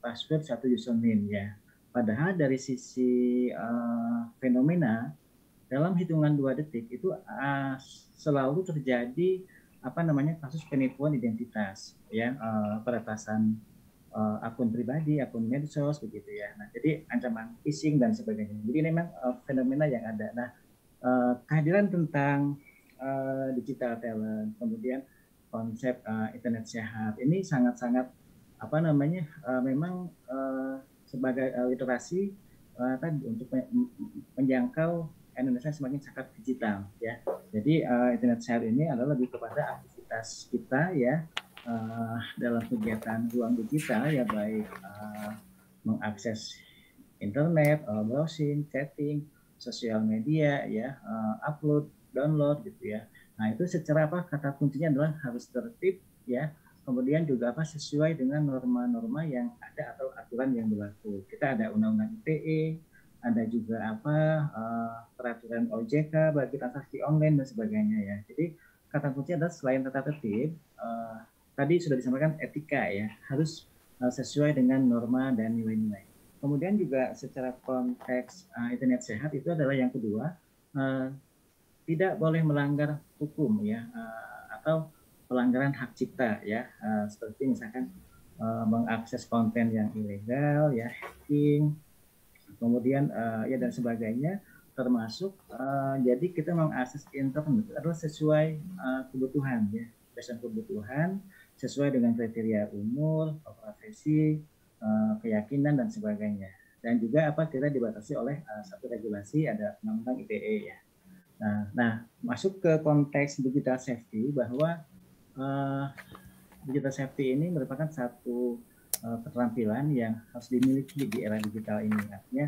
password, satu username, ya. Padahal dari sisi fenomena dalam hitungan 2 detik itu selalu terjadi kasus penipuan identitas, ya, peretasan akun pribadi, akun medsos, begitu, ya. Nah, jadi ancaman phishing dan sebagainya. Jadi ini memang fenomena yang ada. Nah, kehadiran tentang digital talent, kemudian konsep internet sehat ini sangat-sangat memang sebagai literasi tadi untuk menjangkau Indonesia semakin sangat digital, ya. Jadi internet sehat ini adalah lebih kepada aktivitas kita, ya, dalam kegiatan ruang digital, ya, baik mengakses internet, browsing, chatting, sosial media, ya, upload, download, gitu, ya. Nah, itu secara kata kuncinya adalah harus tertib, ya. Kemudian juga sesuai dengan norma-norma yang ada atau aturan yang berlaku. Kita ada Undang-Undang ITE, ada juga peraturan OJK bagi transaksi online dan sebagainya, ya. Jadi kata kunci adalah selain tata tertib, tadi sudah disampaikan etika, ya, harus sesuai dengan norma dan nilai-nilai. Kemudian juga secara konteks internet sehat itu adalah yang kedua, tidak boleh melanggar hukum, ya, atau pelanggaran hak cipta, ya, seperti misalkan mengakses konten yang ilegal, ya, hacking, kemudian ya, dan sebagainya, termasuk jadi kita mengakses internet adalah sesuai kebutuhan, ya, berdasarkan kebutuhan, sesuai dengan kriteria umur, profesi, keyakinan dan sebagainya. Dan juga kita dibatasi oleh satu regulasi, ada Undang-Undang ITE, ya. Nah, masuk ke konteks digital safety, bahwa digital safety ini merupakan satu keterampilan yang harus dimiliki di era digital ini. Artinya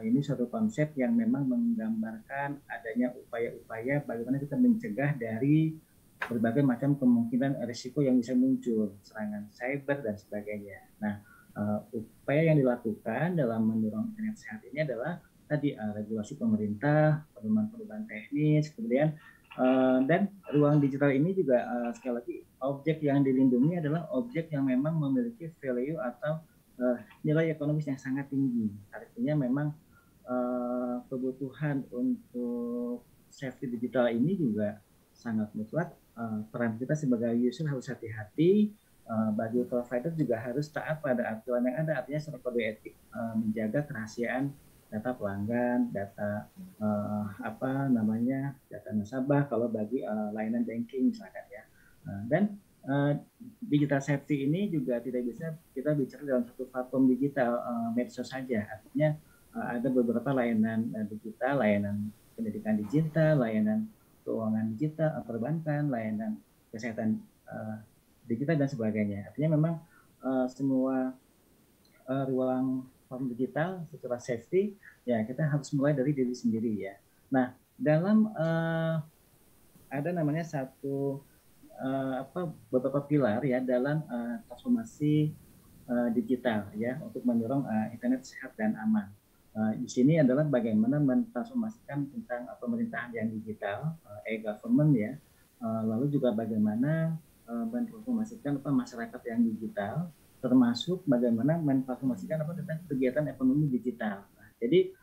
ini suatu konsep yang memang menggambarkan adanya upaya-upaya bagaimana kita mencegah dari berbagai macam kemungkinan risiko yang bisa muncul, serangan cyber dan sebagainya. Nah, upaya yang dilakukan dalam mendorong internet sehat ini adalah tadi regulasi pemerintah, pedoman-pedoman teknis, kemudian dan ruang digital ini juga sekali lagi objek yang dilindungi adalah objek yang memang memiliki value atau nilai ekonomis yang sangat tinggi. Artinya memang kebutuhan untuk safety digital ini juga sangat mutlak. Peran kita sebagai user harus hati-hati, bagi provider juga harus taat pada aturan yang ada. Artinya secara kode etik menjaga kerahasiaan data pelanggan, data data nasabah kalau bagi layanan banking misalkan, ya. Dan digital safety ini juga tidak bisa kita bicara dalam satu platform digital medsos saja. Artinya ada beberapa layanan digital, layanan pendidikan digital, layanan keuangan digital, perbankan, layanan kesehatan digital dan sebagainya. Artinya memang semua ruang platform digital secara safety, ya kita harus mulai dari diri sendiri ya. Nah, dalam ada namanya beberapa pilar ya dalam transformasi digital ya untuk mendorong internet sehat dan aman. Di sini adalah bagaimana mentransformasikan tentang pemerintahan yang digital, e-government ya, lalu juga bagaimana mentransformasikan masyarakat yang digital, termasuk bagaimana mentransformasikan tentang kegiatan ekonomi digital. Nah, jadi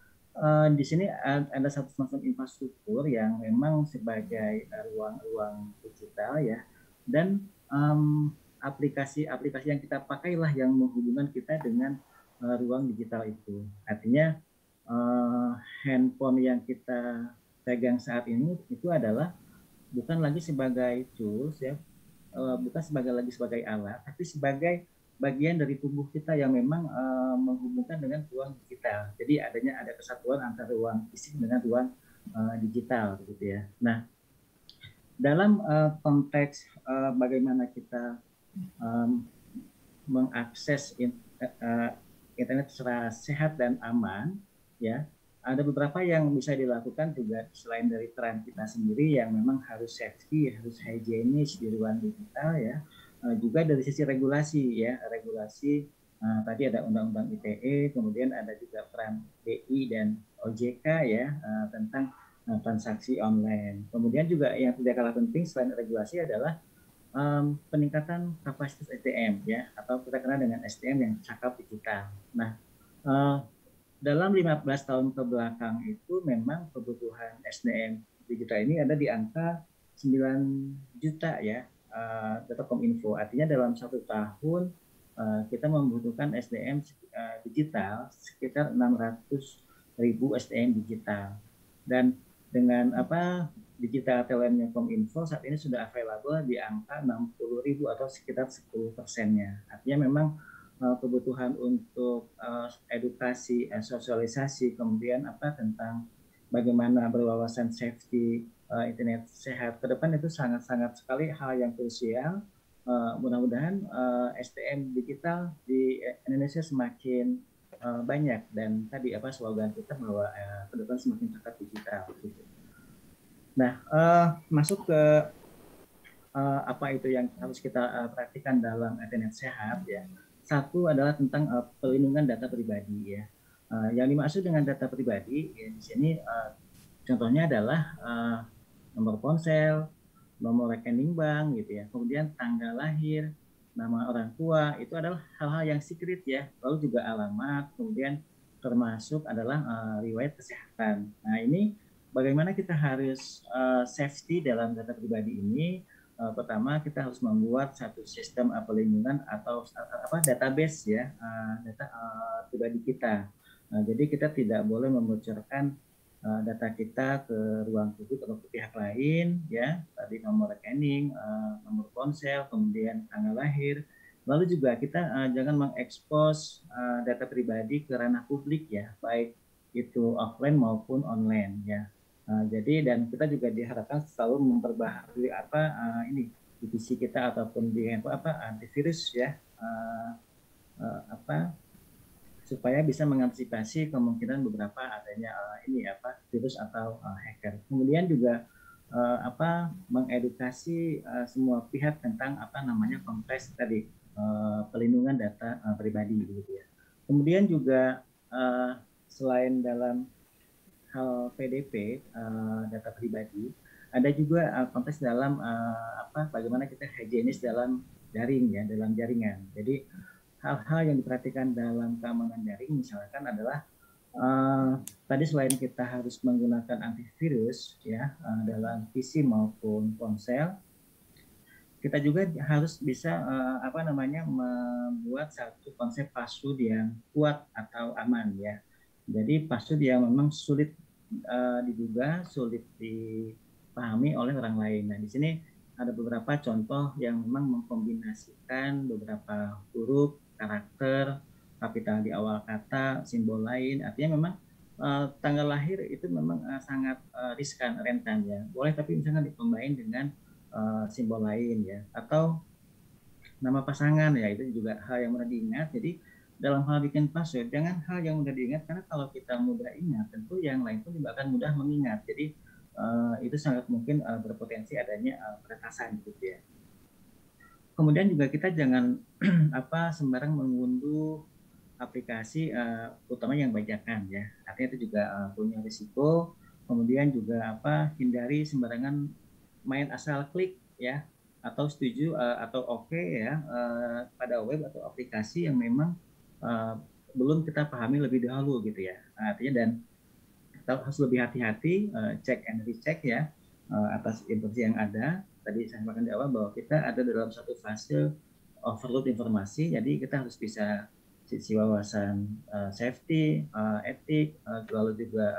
di sini ada satu semacam infrastruktur yang memang sebagai ruang-ruang digital ya, dan aplikasi-aplikasi yang kita pakailah yang menghubungkan kita dengan ruang digital itu. Artinya handphone yang kita pegang saat ini itu adalah bukan lagi sebagai tools ya, bukan sebagai alat, tapi sebagai bagian dari tubuh kita yang memang menghubungkan dengan ruang digital. Jadi ada kesatuan antara ruang fisik dengan ruang digital gitu ya. Nah, dalam konteks bagaimana kita mengakses internet secara sehat dan aman ya, ada beberapa yang bisa dilakukan juga selain dari peran kita sendiri yang memang harus safety, harus higienis di ruang digital ya, juga dari sisi regulasi ya, regulasi tadi ada Undang-Undang ITE, kemudian ada juga peran BI dan OJK ya tentang transaksi online. Kemudian juga yang tidak kalah penting selain regulasi adalah peningkatan kapasitas SDM ya, atau kita kenal dengan SDM yang cakap digital. Nah, dalam 15 tahun ke belakang itu memang kebutuhan SDM digital ini ada di angka 9 juta ya, data Kominfo. Artinya dalam 1 tahun kita membutuhkan SDM digital sekitar 600.000 SDM digital. Dan dengan digital talentnya Kominfo saat ini sudah available di angka 60.000 atau sekitar 10%-nya. Artinya memang kebutuhan untuk edukasi, sosialisasi, kemudian tentang bagaimana berwawasan safety internet sehat ke depan itu sangat-sangat sekali hal yang krusial. Mudah-mudahan SDM digital di Indonesia semakin banyak, dan tadi slogan kita bahwa ke depan semakin cakap digital gitu. Nah, masuk ke apa itu yang harus kita perhatikan dalam internet sehat ya. Satu adalah tentang perlindungan data pribadi ya. Yang dimaksud dengan data pribadi ya, di sini contohnya adalah nomor ponsel, nomor rekening bank gitu ya. Kemudian tanggal lahir, nama orang tua, itu adalah hal-hal yang secret ya. Lalu juga alamat, kemudian termasuk adalah riwayat kesehatan. Nah, ini bagaimana kita harus safety dalam data pribadi ini. Pertama kita harus membuat satu sistem perlindungan atau database ya, data pribadi kita. Jadi kita tidak boleh membocorkan data kita ke ruang publik atau ke pihak lain ya, tadi nomor rekening, nomor ponsel, kemudian tanggal lahir. Lalu juga kita jangan mengekspos data pribadi ke ranah publik ya, baik itu offline maupun online ya. Jadi dan kita juga diharapkan selalu memperbaharui divisi kita ataupun di antivirus ya, supaya bisa mengantisipasi kemungkinan beberapa adanya virus atau hacker. Kemudian juga mengedukasi semua pihak tentang konteks tadi pelindungan data pribadi gitu ya. Kemudian juga selain dalam hal PDP data pribadi, ada juga konteks dalam bagaimana kita higienis dalam daring ya, dalam jaringan. Jadi hal-hal yang diperhatikan dalam keamanan daring misalkan adalah tadi selain kita harus menggunakan antivirus ya dalam PC maupun ponsel, kita juga harus bisa membuat satu konsep password yang kuat atau aman ya. Jadi password yang memang sulit diduga, sulit dipahami oleh orang lain. Nah, di sini ada beberapa contoh yang memang mengkombinasikan beberapa huruf, karakter, kapital di awal kata, simbol lain. Artinya memang tanggal lahir itu memang sangat riskan, rentan ya. Boleh tapi misalnya dikombain dengan simbol lain ya. Atau nama pasangan ya, itu juga hal yang mudah diingat. Jadi dalam hal bikin password, jangan hal yang mudah diingat, karena kalau kita mudah ingat, tentu yang lain pun juga akan mudah mengingat. Jadi itu sangat mungkin berpotensi adanya peretasan gitu ya. Kemudian juga kita jangan sembarang mengunduh aplikasi utama yang bajakan ya. Artinya itu juga punya risiko. Kemudian juga hindari sembarangan main asal klik ya, atau setuju atau oke ya pada web atau aplikasi yang memang belum kita pahami lebih dahulu gitu ya. Artinya dan kita harus lebih hati-hati cek and recheck ya atas informasi yang ada. Tadi saya sampaikan di awal bahwa kita ada dalam satu fase overload informasi, jadi kita harus bisa sisi wawasan safety, etik, lalu juga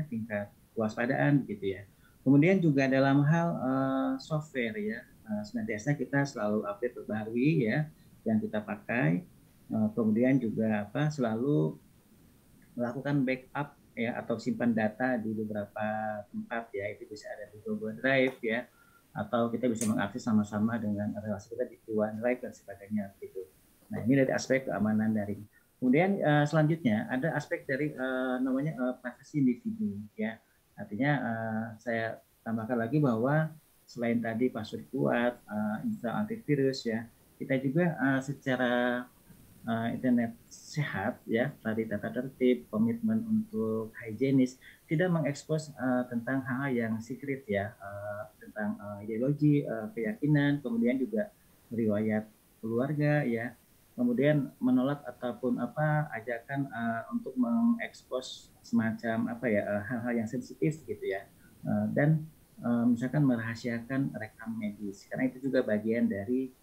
tingkat kewaspadaan gitu ya. Kemudian juga dalam hal software ya, senantiasa kita selalu update terbaru ya yang kita pakai. Kemudian juga selalu melakukan backup ya atau simpan data di beberapa tempat ya, itu bisa ada di Google Drive ya, atau kita bisa mengakses sama-sama dengan relasi kita di OneDrive dan sebagainya gitu. Nah, ini dari aspek keamanan daring. Kemudian selanjutnya ada aspek dari privasi individu ya. Artinya saya tambahkan lagi bahwa selain tadi password kuat, install antivirus ya, kita juga secara internet sehat ya, tadi tata tertib, komitmen untuk higienis, tidak mengekspos tentang hal yang secret ya, tentang ideologi, keyakinan, kemudian juga riwayat keluarga ya, kemudian menolak ataupun ajakan untuk mengekspos semacam hal-hal yang sensitif gitu ya, dan misalkan merahasiakan rekam medis, karena itu juga bagian dari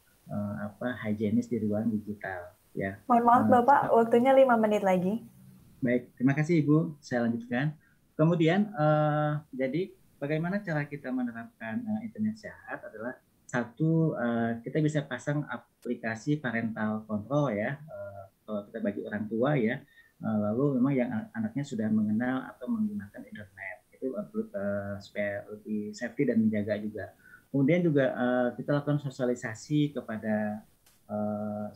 higienis di ruang digital. Ya. Mohon maaf Bapak, waktunya 5 menit lagi. Baik, terima kasih Ibu. Saya lanjutkan. Kemudian, jadi bagaimana cara kita menerapkan internet sehat adalah satu, kita bisa pasang aplikasi parental control ya, kalau kita bagi orang tua ya, lalu memang yang anaknya sudah mengenal atau menggunakan internet, itu supaya lebih safety dan menjaga juga. Kemudian juga kita lakukan sosialisasi kepada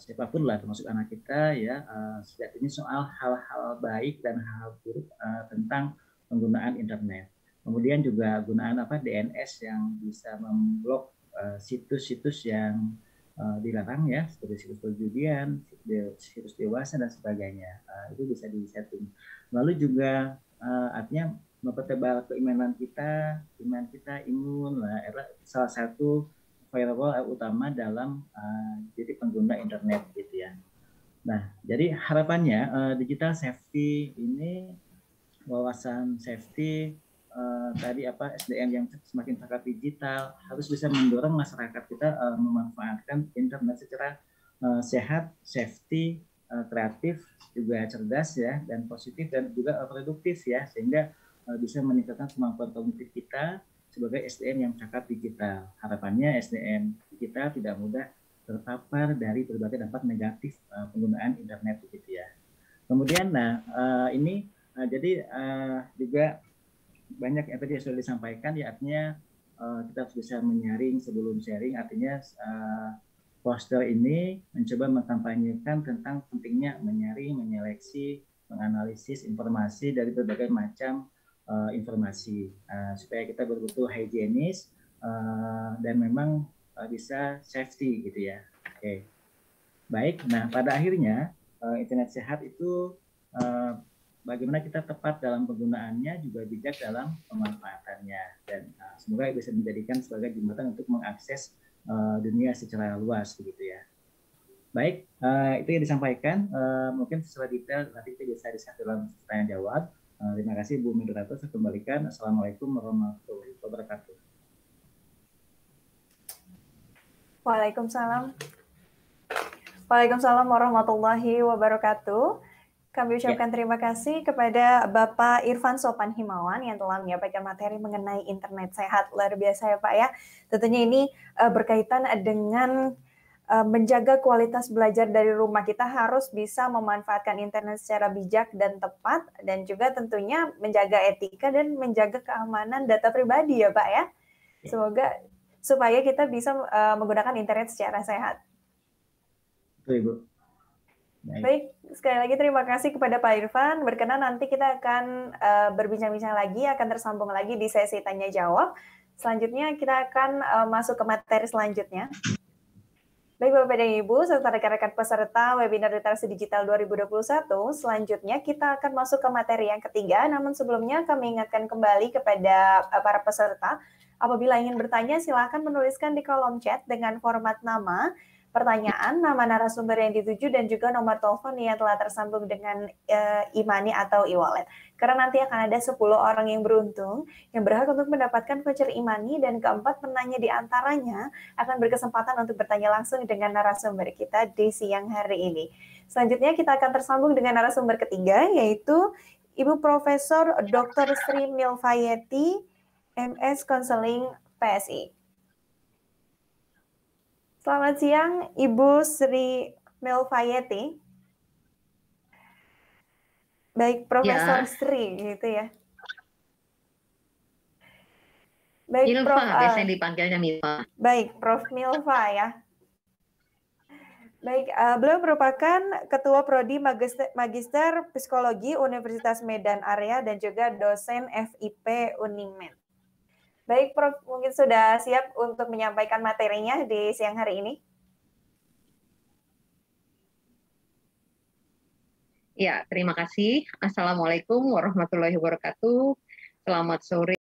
siapapun lah, termasuk anak kita ya, sejak ini soal hal-hal baik dan hal buruk tentang penggunaan internet. Kemudian juga gunaan DNS yang bisa memblok situs-situs yang dilarang ya, seperti situs perjudian, situs dewasa dan sebagainya. Itu bisa disetting. Lalu juga artinya mempertebal keimanan kita, imun lah, salah satu firewall utama dalam jadi pengguna internet gitu ya. Nah, jadi harapannya digital safety ini, wawasan safety tadi SDM yang semakin cakap digital harus bisa mendorong masyarakat kita memanfaatkan internet secara sehat, safety, kreatif, juga cerdas ya, dan positif dan juga produktif ya, sehingga bisa meningkatkan kemampuan kognitif kita sebagai SDM yang cakap digital. Harapannya SDM digital tidak mudah terpapar dari berbagai dampak negatif penggunaan internet begitu ya. Kemudian ini jadi juga banyak yang tadi sudah disampaikan ya, artinya kita harus bisa menyaring sebelum sharing, artinya poster ini mencoba mengkampanyekan tentang pentingnya menyaring, menyeleksi, menganalisis informasi dari berbagai macam informasi supaya kita betul-betul higienis dan memang bisa safety gitu ya. Oke. Baik, nah pada akhirnya internet sehat itu bagaimana kita tepat dalam penggunaannya, juga bijak dalam pemanfaatannya, dan semoga bisa menjadikan sebagai jembatan untuk mengakses dunia secara luas begitu ya. Baik, itu yang disampaikan. Mungkin secara detail nanti kita bisa disahkan dalam pertanyaan jawab. Terima kasih Bu Moderator, saya kembalikan. Assalamualaikum warahmatullahi wabarakatuh. Waalaikumsalam. Waalaikumsalam warahmatullahi wabarakatuh. Kami ucapkan terima kasih kepada Bapak Irfan Sopan Himawan yang telah menyampaikan materi mengenai internet sehat. Luar biasa ya Pak ya. Tentunya ini berkaitan dengan menjaga kualitas belajar dari rumah. Kita harus bisa memanfaatkan internet secara bijak dan tepat, dan juga tentunya menjaga etika dan menjaga keamanan data pribadi ya Pak ya. Semoga supaya kita bisa menggunakan internet secara sehat. Betul Ibu. Baik, sekali lagi terima kasih kepada Pak Irfan. Berkenan nanti kita akan berbincang-bincang lagi, akan tersambung lagi di sesi tanya jawab. Selanjutnya kita akan masuk ke materi selanjutnya. Baik Bapak dan Ibu, serta rekan-rekan peserta webinar literasi digital 2021, selanjutnya kita akan masuk ke materi yang ketiga. Namun sebelumnya kami ingatkan kembali kepada para peserta, apabila ingin bertanya silakan menuliskan di kolom chat dengan format nama, pertanyaan, nama narasumber yang dituju, dan juga nomor telepon yang telah tersambung dengan e-money atau e-wallet. Karena nanti akan ada 10 orang yang beruntung yang berhak untuk mendapatkan voucher e-money, dan keempat penanya di antaranya akan berkesempatan untuk bertanya langsung dengan narasumber kita di siang hari ini. Selanjutnya kita akan tersambung dengan narasumber ketiga, yaitu Ibu Profesor Dr. Sri Milvayeti, MS Konseling PSI. Selamat siang, Ibu Sri Milvayeti. Baik, Profesor Sri, gitu ya. Baik, Milva, Prof. biasanya dipanggilnya Milva. Baik, Prof. Milva ya. Baik, beliau merupakan Ketua Prodi Magister Psikologi Universitas Medan Area dan juga dosen FIP Unimed. Baik, Prof, mungkin sudah siap untuk menyampaikan materinya di siang hari ini? Ya, terima kasih. Assalamualaikum warahmatullahi wabarakatuh. Selamat sore.